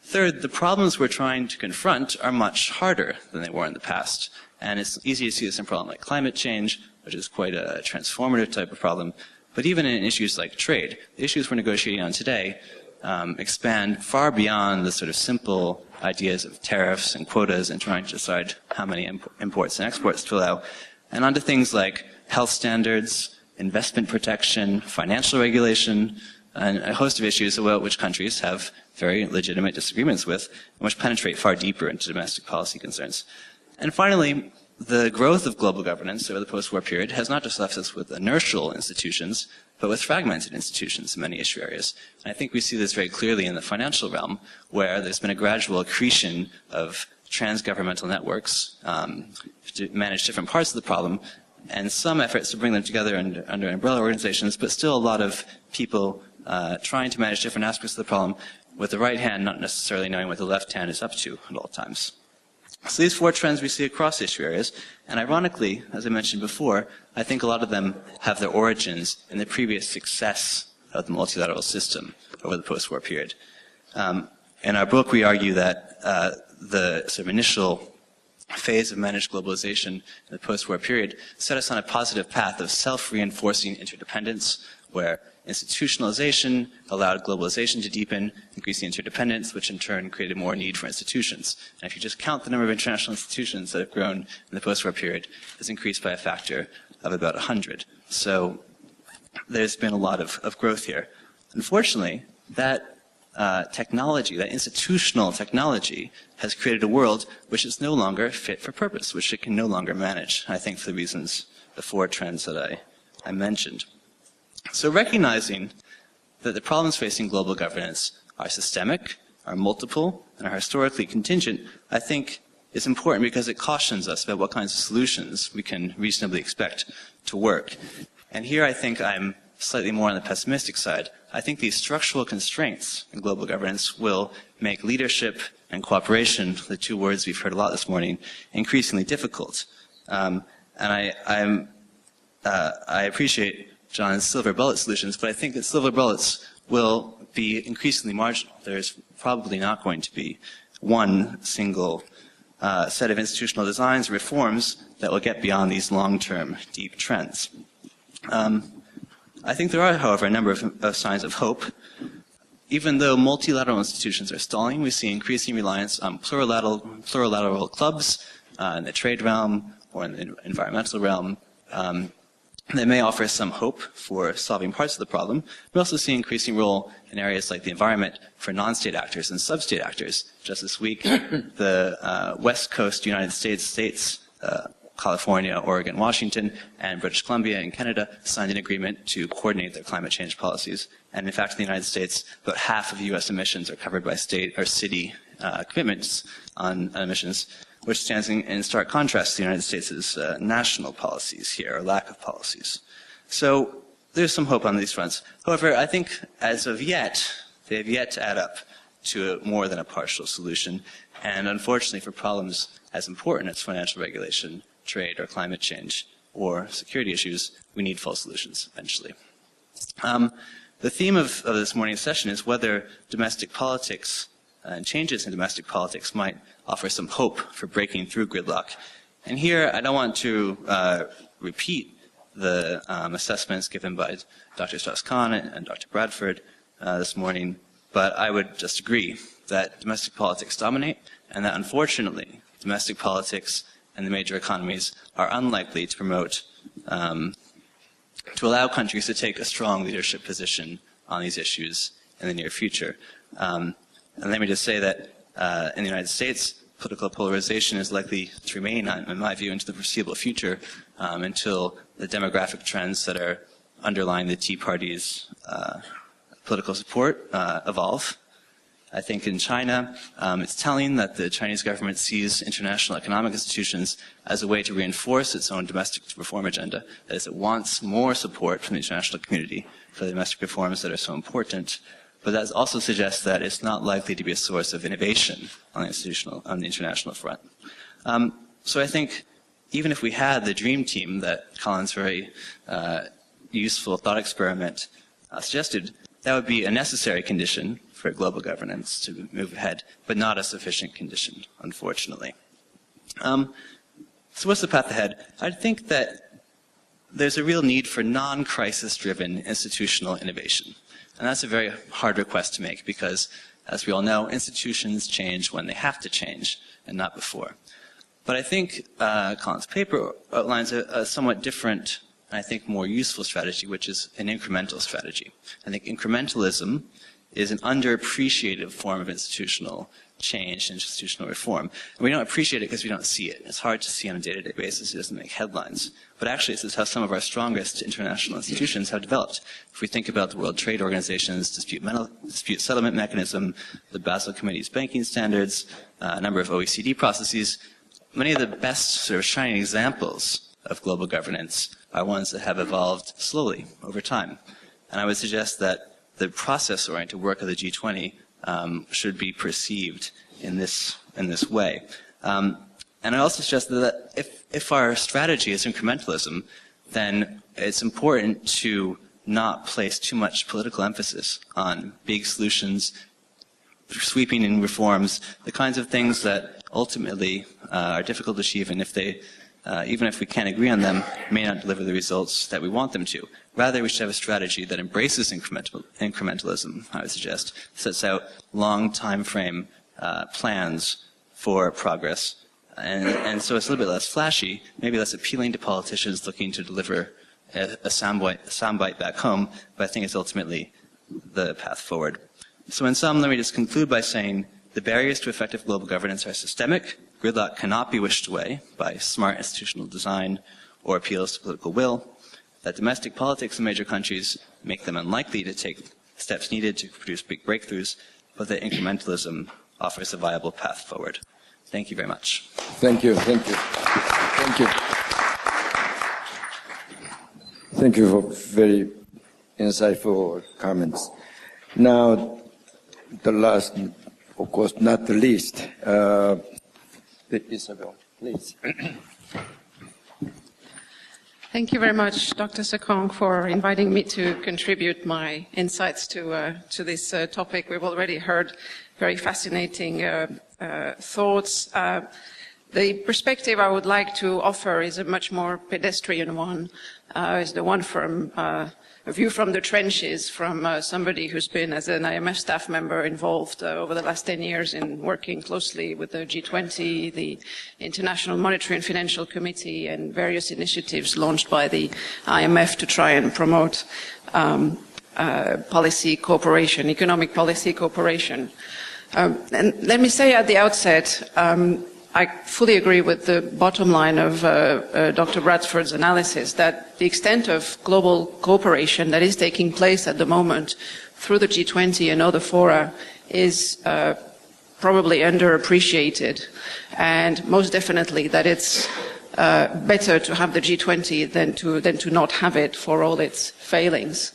Third, the problems we're trying to confront are much harder than they were in the past. And it's easy to see this in a problem like climate change, which is quite a transformative type of problem. But even in issues like trade, the issues we're negotiating on today expand far beyond the sort of simple ideas of tariffs and quotas and trying to decide how many imports and exports to allow, and onto things like health standards, investment protection, financial regulation, and a host of issues about which countries have very legitimate disagreements with, and which penetrate far deeper into domestic policy concerns. And finally, the growth of global governance over the post-war period has not just left us with inertial institutions, but with fragmented institutions in many issue areas. And I think we see this very clearly in the financial realm, where there's been a gradual accretion of transgovernmental networks to manage different parts of the problem, and some efforts to bring them together under umbrella organizations, but still a lot of people trying to manage different aspects of the problem with the right hand not necessarily knowing what the left hand is up to at all times. So these four trends we see across issue areas, and ironically, as I mentioned before, I think a lot of them have their origins in the previous success of the multilateral system over the post-war period. In our book, we argue that the sort of initial phase of managed globalization in the post-war period set us on a positive path of self-reinforcing interdependence, where institutionalization allowed globalization to deepen, increasing interdependence, which in turn created more need for institutions. And if you just count the number of international institutions that have grown in the post-war period, it's increased by a factor of about 100. So there's been a lot of growth here. Unfortunately, that technology, that institutional technology, has created a world which is no longer fit for purpose, which it can no longer manage, I think for the reasons, the four trends that I mentioned. So recognizing that the problems facing global governance are systemic, are multiple, and are historically contingent, I think is important because it cautions us about what kinds of solutions we can reasonably expect to work. And here I think I'm slightly more on the pessimistic side. I think these structural constraints in global governance will make leadership and cooperation, the two words we've heard a lot this morning, increasingly difficult. And I appreciate John's silver bullet solutions, but I think that silver bullets will be increasingly marginal. There's probably not going to be one single set of institutional designs or reforms that will get beyond these long-term deep trends. I think there are, however, a number of signs of hope. Even though multilateral institutions are stalling, we see increasing reliance on plurilateral clubs in the trade realm or in the environmental realm. They may offer some hope for solving parts of the problem. We also see increasing role in areas like the environment for non-state actors and sub-state actors. Just this week, the West Coast United States, California, Oregon, Washington, and British Columbia and Canada signed an agreement to coordinate their climate change policies. And in fact, in the United States, about half of U.S. emissions are covered by state or city commitments on emissions, which stands in stark contrast to the United States' national policies here, or lack of policies. So there's some hope on these fronts. However, I think as of yet, they have yet to add up to more than a partial solution. And unfortunately, for problems as important as financial regulation, trade, or climate change, or security issues, we need full solutions eventually. The theme of this morning's session is whether domestic politics and changes in domestic politics might offer some hope for breaking through gridlock. And here, I don't want to repeat the assessments given by Dr. Strauss-Kahn and Dr. Bradford this morning, but I would just agree that domestic politics dominate, and that unfortunately, domestic politics and the major economies are unlikely to promote, to allow countries to take a strong leadership position on these issues in the near future. And let me just say that in the United States, political polarization is likely to remain, in my view, into the foreseeable future until the demographic trends that are underlying the Tea Party's political support evolve. I think in China, it's telling that the Chinese government sees international economic institutions as a way to reinforce its own domestic reform agenda. That is, it wants more support from the international community for the domestic reforms that are so important. But that also suggests that it's not likely to be a source of innovation on the international front. So I think even if we had the dream team that Colin's very useful thought experiment suggested, that would be a necessary condition for global governance to move ahead, but not a sufficient condition, unfortunately. So what's the path ahead? I think that there's a real need for non-crisis-driven institutional innovation. And that's a very hard request to make because, as we all know, institutions change when they have to change and not before. But I think Colin's paper outlines a somewhat different, and I think more useful strategy, which is an incremental strategy. I think incrementalism is an underappreciated form of institutional change, institutional reform. And we don't appreciate it because we don't see it. It's hard to see on a day-to-day basis. It doesn't make headlines. But actually, this is how some of our strongest international institutions have developed. If we think about the World Trade Organization's dispute settlement mechanism, the Basel Committee's banking standards, a number of OECD processes, many of the best sort of shining examples of global governance are ones that have evolved slowly over time. And I would suggest that the process-oriented work of the G20 should be perceived in this way. And I also suggest that if our strategy is incrementalism, then it's important to not place too much political emphasis on big solutions, sweeping in reforms, the kinds of things that ultimately are difficult to achieve, and if they, even if we can't agree on them, may not deliver the results that we want them to. Rather, we should have a strategy that embraces incrementalism, I would suggest, sets out long time frame plans for progress. And so it's a little bit less flashy, maybe less appealing to politicians looking to deliver a soundbite back home, but I think it's ultimately the path forward. So in sum, let me just conclude by saying the barriers to effective global governance are systemic. Gridlock cannot be wished away by smart institutional design or appeals to political will. That domestic politics in major countries make them unlikely to take steps needed to produce big breakthroughs, but that incrementalism offers a viable path forward. Thank you very much. Thank you. Thank you. Thank you. Thank you for very insightful comments. Now, the last, of course, not the least, Isabel, please. Thank you very much, Dr. Sekong, for inviting me to contribute my insights to this topic. We've already heard very fascinating thoughts. The perspective I would like to offer is a much more pedestrian one. Is the one from a view from the trenches, from somebody who's been, as an IMF staff member, involved over the last 10 years in working closely with the G20, the International Monetary and Financial Committee, and various initiatives launched by the IMF to try and promote policy cooperation, economic policy cooperation. And let me say at the outset, I fully agree with the bottom line of Dr. Bradford's analysis that the extent of global cooperation that is taking place at the moment through the G20 and other fora is probably underappreciated, and most definitely that it's better to have the G20 than to not have it for all its failings.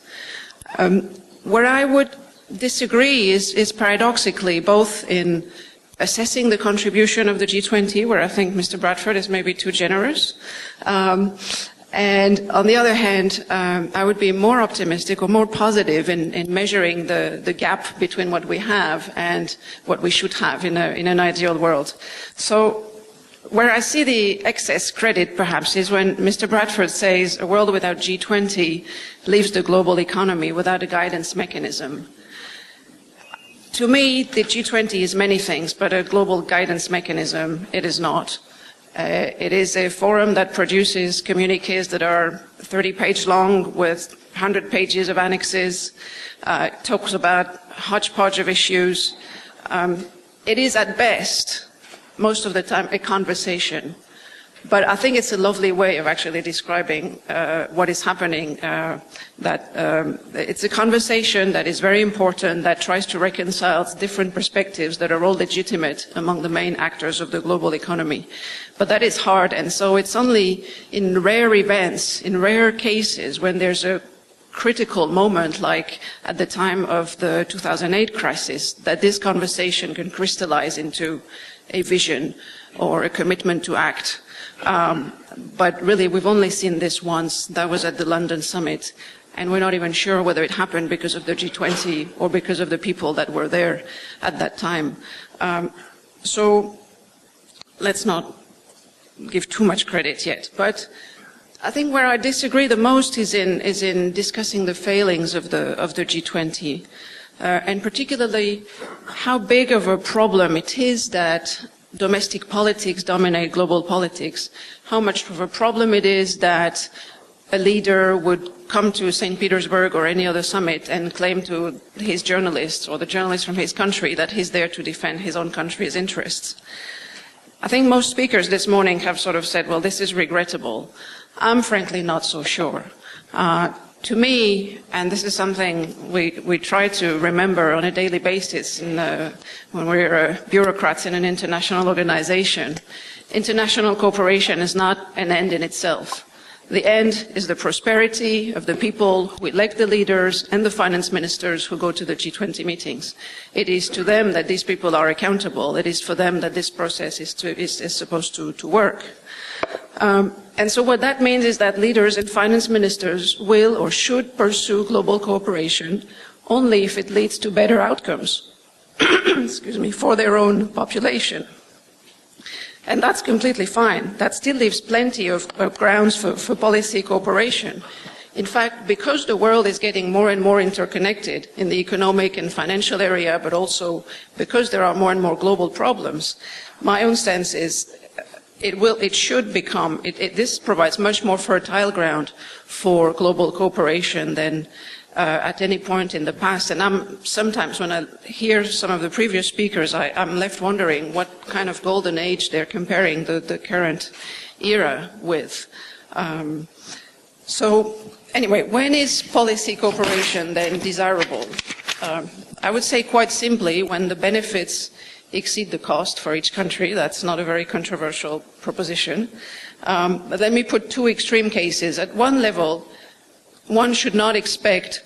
Where I would disagree is paradoxically both in assessing the contribution of the G20, where I think Mr. Bradford is maybe too generous, And on the other hand, I would be more optimistic or more positive in measuring the gap between what we have and what we should have in an ideal world. So where I see the excess credit, perhaps, is when Mr. Bradford says a world without G20 leaves the global economy without a guidance mechanism. To me, the G20 is many things, but a global guidance mechanism, it is not. It is a forum that produces communiques that are 30-page long with 100 pages of annexes, talks about hodgepodge of issues. It is at best, most of the time, a conversation. But I think it's a lovely way of actually describing what is happening, it's a conversation that is very important, that tries to reconcile different perspectives that are all legitimate among the main actors of the global economy. But that is hard, and so it's only in rare events, in rare cases, when there's a critical moment, like at the time of the 2008 crisis, that this conversation can crystallize into a vision or a commitment to act. But really, we've only seen this once. That was at the London summit. And we're not even sure whether it happened because of the G20 or because of the people that were there at that time. So let's not give too much credit yet. But I think where I disagree the most is in discussing the failings of the G20. And particularly how big of a problem it is that domestic politics dominate global politics, how much of a problem it is that a leader would come to St. Petersburg or any other summit and claim to his journalists or the journalists from his country that he's there to defend his own country's interests. I think most speakers this morning have sort of said, well, this is regrettable. I'm frankly not so sure. To me, and this is something we try to remember on a daily basis when we're bureaucrats in an international organization, international cooperation is not an end in itself. The end is the prosperity of the people who elect the leaders and the finance ministers who go to the G20 meetings. It is to them that these people are accountable. It is for them that this process is supposed to work. And so what that means is that leaders and finance ministers will or should pursue global cooperation only if it leads to better outcomes excuse me, for their own population. And that's completely fine. That still leaves plenty of grounds for policy cooperation. In fact, because the world is getting more and more interconnected in the economic and financial area, but also because there are more and more global problems, my own sense is this provides much more fertile ground for global cooperation than at any point in the past. And sometimes when I hear some of the previous speakers, I'm left wondering what kind of golden age they're comparing the current era with. So anyway, when is policy cooperation then desirable? I would say quite simply when the benefits exceed the cost for each country. That's not a very controversial proposition. But let me put two extreme cases. At one level, one should not expect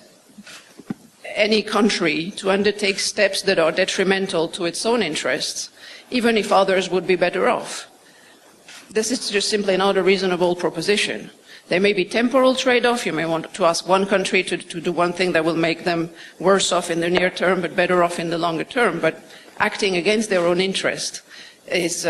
any country to undertake steps that are detrimental to its own interests, even if others would be better off. This is just simply not a reasonable proposition. There may be temporal trade-off. You may want to ask one country to do one thing that will make them worse off in the near term, but better off in the longer term. But acting against their own interest is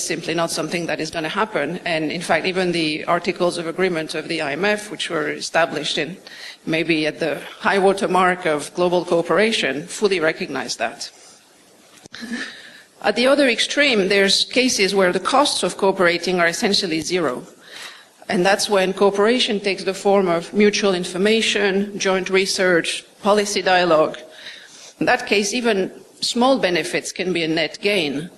simply not something that is going to happen. And in fact, even the articles of agreement of the IMF, which were established in maybe at the high water mark of global cooperation, fully recognize that. At the other extreme, there's cases where the costs of cooperating are essentially zero. And that's when cooperation takes the form of mutual information, joint research, policy dialogue. In that case, even small benefits can be a net gain.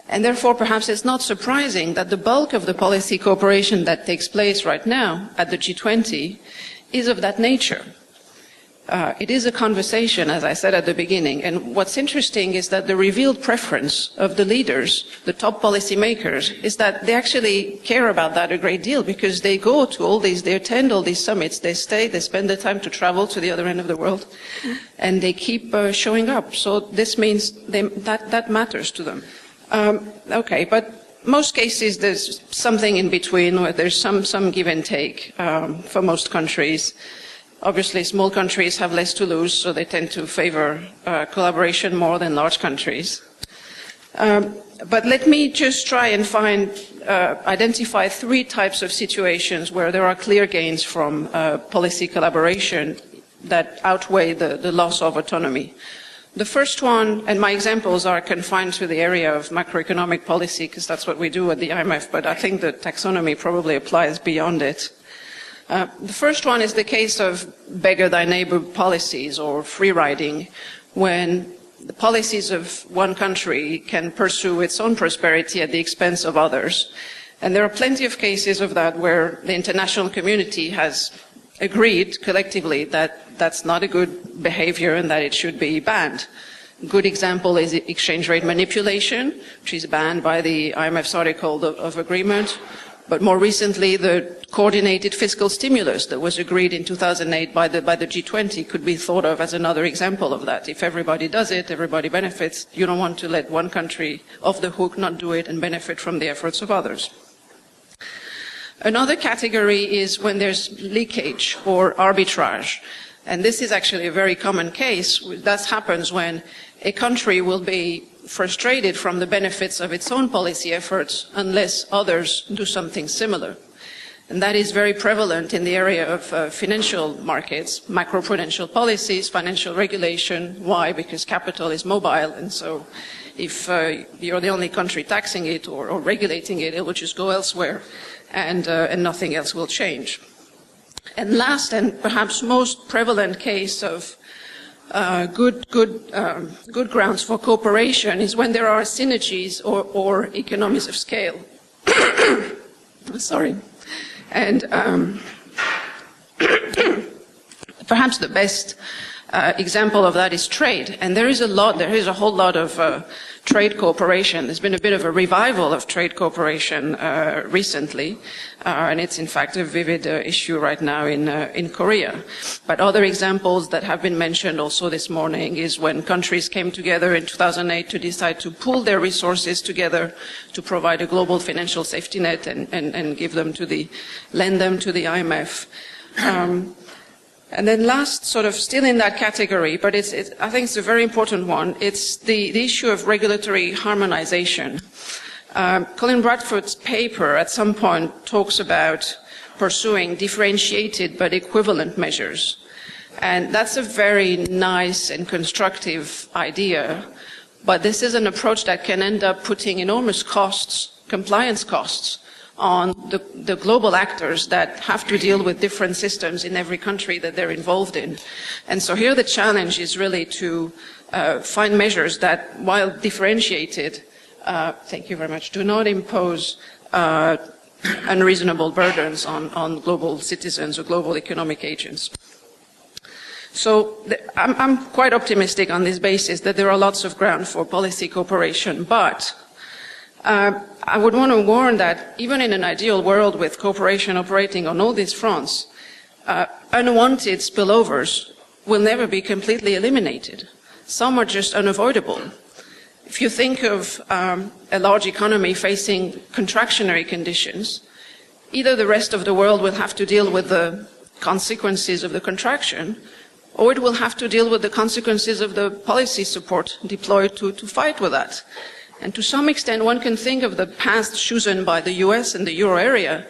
And therefore, perhaps it's not surprising that the bulk of the policy cooperation that takes place right now at the G20 is of that nature. It is a conversation, as I said at the beginning, and what's interesting is that the revealed preference of the leaders, the top policymakers, is that they actually care about that a great deal because they go to all these, they attend all these summits, they stay, they spend the time to travel to the other end of the world, and they keep showing up. So this means that matters to them. Okay, but most cases, there's something in between, where there's some give and take for most countries. Obviously, small countries have less to lose, so they tend to favor collaboration more than large countries. But let me just try and identify three types of situations where there are clear gains from policy collaboration that outweigh the loss of autonomy. The first one, and my examples are confined to the area of macroeconomic policy, because that's what we do at the IMF, but I think the taxonomy probably applies beyond it. The first one is the case of beggar thy neighbor policies, or free riding, when the policies of one country can pursue its own prosperity at the expense of others. And there are plenty of cases of that where the international community has agreed collectively that that's not a good behavior and that it should be banned. A good example is exchange rate manipulation, which is banned by the IMF's Article of Agreement. But more recently, the coordinated fiscal stimulus that was agreed in 2008 by the G20 could be thought of as another example of that. If everybody does it, everybody benefits. You don't want to let one country off the hook, not do it, and benefit from the efforts of others. Another category is when there's leakage or arbitrage. And this is actually a very common case. That happens when a country will be frustrated from the benefits of its own policy efforts unless others do something similar. And that is very prevalent in the area of financial markets, macroprudential policies, financial regulation. Why? Because capital is mobile, and so if you're the only country taxing it or regulating it, it will just go elsewhere, and nothing else will change. And last, and perhaps most prevalent case of good grounds for cooperation is when there are synergies or economies of scale. Sorry. And perhaps the best example of that is trade. And there is a whole lot of trade cooperation. There's been a bit of a revival of trade cooperation recently, and it's in fact a vivid issue right now in Korea. But other examples that have been mentioned also this morning is when countries came together in 2008 to decide to pool their resources together to provide a global financial safety net and lend them to the IMF. And then last, sort of still in that category, but I think it's a very important one, it's the issue of regulatory harmonization. Colin Bradford's paper at some point talks about pursuing differentiated but equivalent measures. And that's a very nice and constructive idea, but this is an approach that can end up putting enormous costs, compliance costs, on the global actors that have to deal with different systems in every country that they're involved in. And so here the challenge is really to find measures that, while differentiated, thank you very much, do not impose unreasonable burdens on global citizens or global economic agents. So I'm quite optimistic on this basis that there are lots of ground for policy cooperation, but I would want to warn that even in an ideal world with cooperation operating on all these fronts, unwanted spillovers will never be completely eliminated. Some are just unavoidable. If you think of a large economy facing contractionary conditions, either the rest of the world will have to deal with the consequences of the contraction, or it will have to deal with the consequences of the policy support deployed to fight with that. And to some extent, one can think of the path chosen by the US and the euro area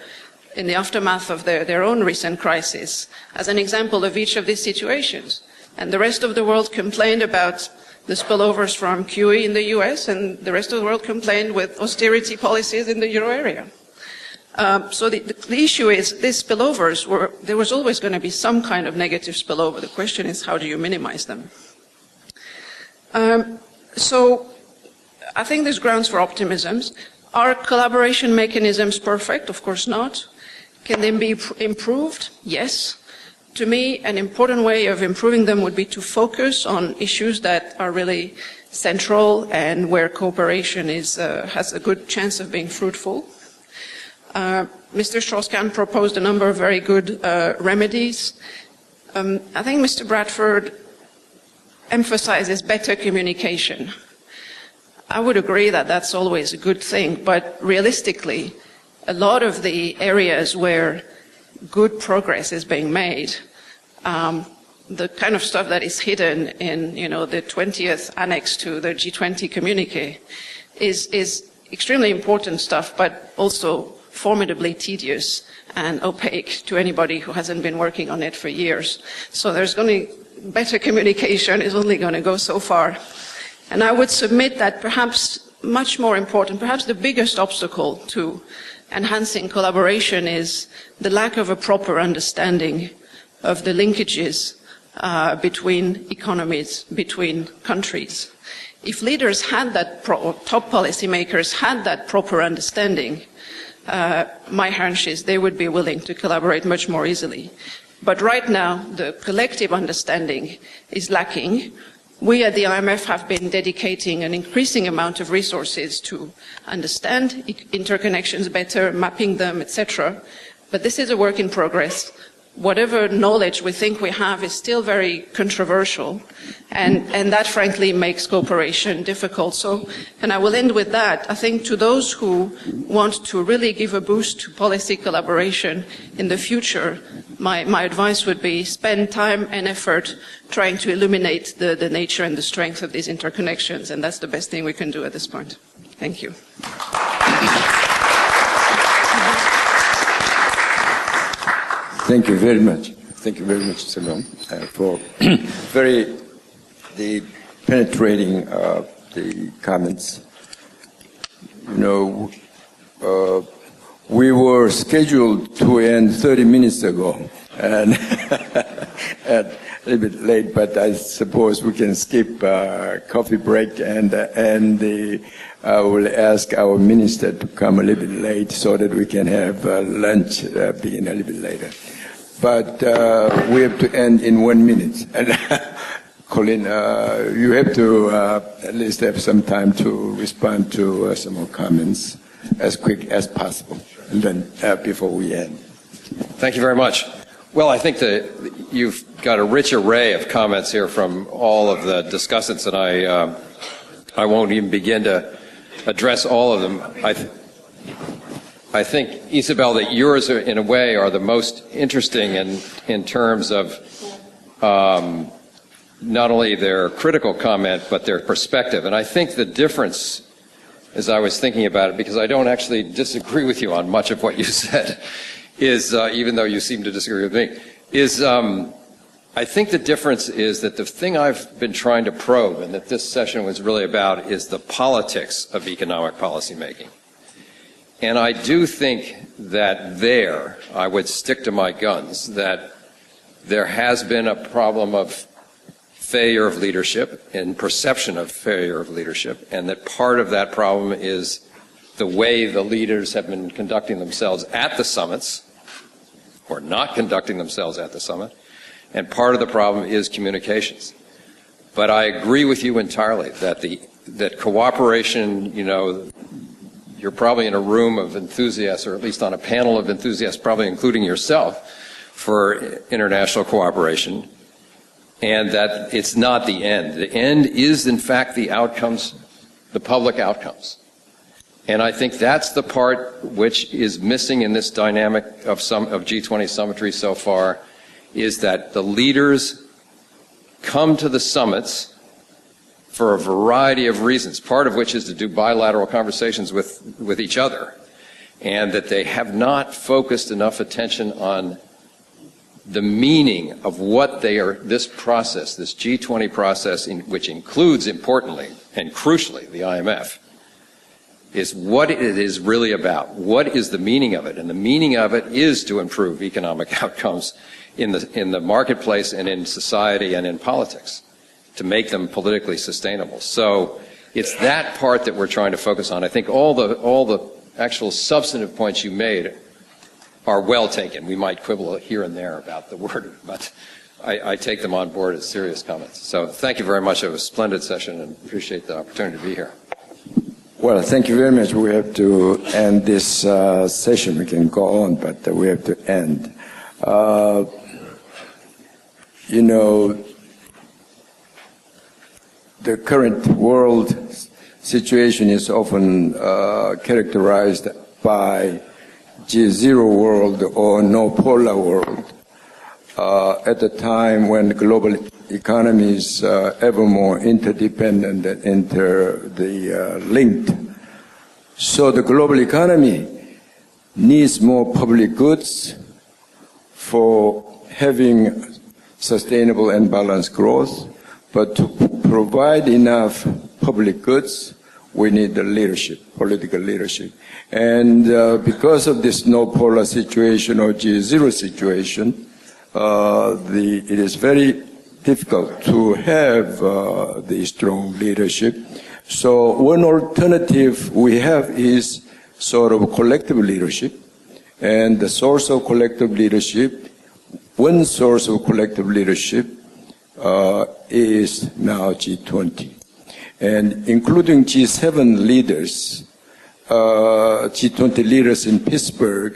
in the aftermath of their own recent crisis as an example of each of these situations. And the rest of the world complained about the spillovers from QE in the US, and the rest of the world complained with austerity policies in the euro area. So the issue is, these spillovers there was always going to be some kind of negative spillover. The question is, how do you minimize them? So I think there's grounds for optimism. Are collaboration mechanisms perfect? Of course not. Can they be improved? Yes. To me, an important way of improving them would be to focus on issues that are really central and where cooperation has a good chance of being fruitful. Mr. Strauss-Kahn proposed a number of very good remedies. I think Mr. Bradford emphasizes better communication. I would agree that that's always a good thing, but realistically, a lot of the areas where good progress is being made, the kind of stuff that is hidden in, the 20th annex to the G20 communique is extremely important stuff, but also formidably tedious and opaque to anybody who hasn't been working on it for years. So better communication is only going to go so far. And I would submit that perhaps much more important, perhaps the biggest obstacle to enhancing collaboration is the lack of a proper understanding of the linkages between economies, between countries. If leaders had that, top policymakers had that proper understanding, my hunch is they would be willing to collaborate much more easily. But right now, the collective understanding is lacking. We at the IMF have been dedicating an increasing amount of resources to understand interconnections better, mapping them, etc. But this is a work in progress. Whatever knowledge we think we have is still very controversial, and that frankly makes cooperation difficult. So, and I will end with that. I think to those who want to really give a boost to policy collaboration in the future, my advice would be spend time and effort trying to illuminate the nature and the strength of these interconnections, and that's the best thing we can do at this point. Thank you. Thank you very much. Thank you very much, Salom, for very penetrating the comments. We were scheduled to end 30 minutes ago, and a little bit late, but I suppose we can skip coffee break, and I will ask our minister to come a little bit late so that we can have lunch begin a little bit later. But we have to end in 1 minute. And Colin, you have to at least have some time to respond to some more comments as quick as possible, and then before we end. Thank you very much. Well, I think that you've got a rich array of comments here from all of the discussants, and I won't even begin to address all of them. I think, Isabel, that yours, in a way, are the most interesting in terms of not only their critical comment, but their perspective. And I think the difference, as I was thinking about it, because I don't actually disagree with you on much of what you said, is, even though you seem to disagree with me, is I think the difference is that the thing I've been trying to probe, and that this session was really about, is the politics of economic policymaking. And I do think that I would stick to my guns, that there has been a problem of failure of leadership and perception of failure of leadership, and that part of that problem is the way the leaders have been conducting themselves at the summits, or not conducting themselves at the summit, and part of the problem is communications. But I agree with you entirely that cooperation, you're probably in a room of enthusiasts, or at least on a panel of enthusiasts, probably including yourself, for international cooperation, and that it's not the end. The end is, in fact, the outcomes, the public outcomes. And I think that's the part which is missing in this dynamic of G20 summitry so far, is that the leaders come to the summits for a variety of reasons, part of which is to do bilateral conversations with each other, and that they have not focused enough attention on the meaning of what this process, this G20 process, which includes, importantly and crucially, the IMF, is what it is really about. What is the meaning of it? And the meaning of it is to improve economic outcomes in the marketplace and in society and in politics, to make them politically sustainable. So it's that part that we're trying to focus on. I think all the actual substantive points you made are well taken. We might quibble here and there about the word, but I take them on board as serious comments. So thank you very much. It was a splendid session, and appreciate the opportunity to be here. Well, thank you very much. We have to end this session. We can go on, but we have to end. The current world situation is often characterized by G0 world or no polar world. At the time when global economies ever more interdependent and linked. So the global economy needs more public goods for having sustainable and balanced growth, but to provide enough public goods, we need the leadership, political leadership. And because of this no polar situation or G0 situation, it is very difficult to have the strong leadership. So one alternative we have is sort of collective leadership. And the source of collective leadership, one source of collective leadership is now G20. And including G7 leaders, G20 leaders in Pittsburgh,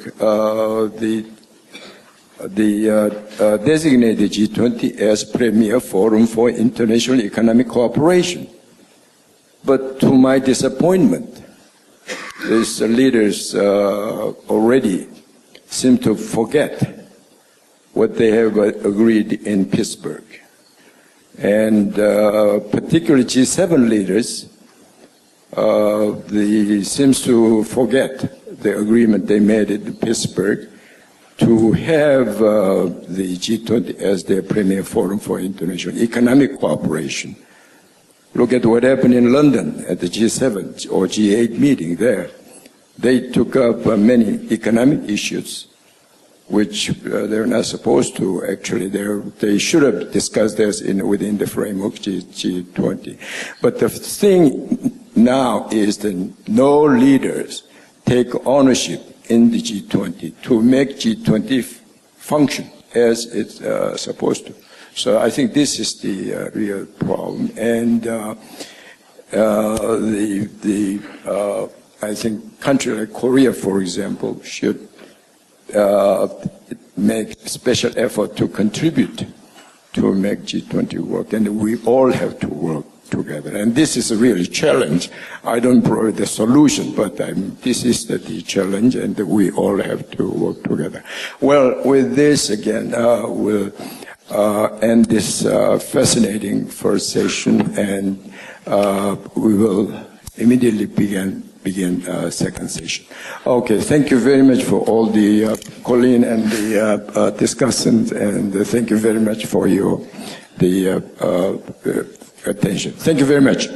designated G20 as premier forum for international economic cooperation. But to my disappointment, these leaders already seem to forget what they have agreed in Pittsburgh. And particularly G7 leaders, seems to forget the agreement they made in Pittsburgh to have the G20 as their premier forum for international economic cooperation. Look at what happened in London at the G7 or G8 meeting there. They took up many economic issues, which they're not supposed to. Actually, they should have discussed this within the framework G20. But the thing now is that no leaders take ownership in the G20 to make G20 function as it's supposed to. So I think this is the real problem. And I think country like Korea, for example, should make special effort to contribute to make G20 work. And we all have to work together. And this is a real challenge. I don't provide the solution, but this is the challenge, and we all have to work together. Well, with this, again, we'll end this fascinating first session, and we will immediately begin second session. Okay, thank you very much for all the Colleen and the discussants, and thank you very much for the attention. Thank you very much.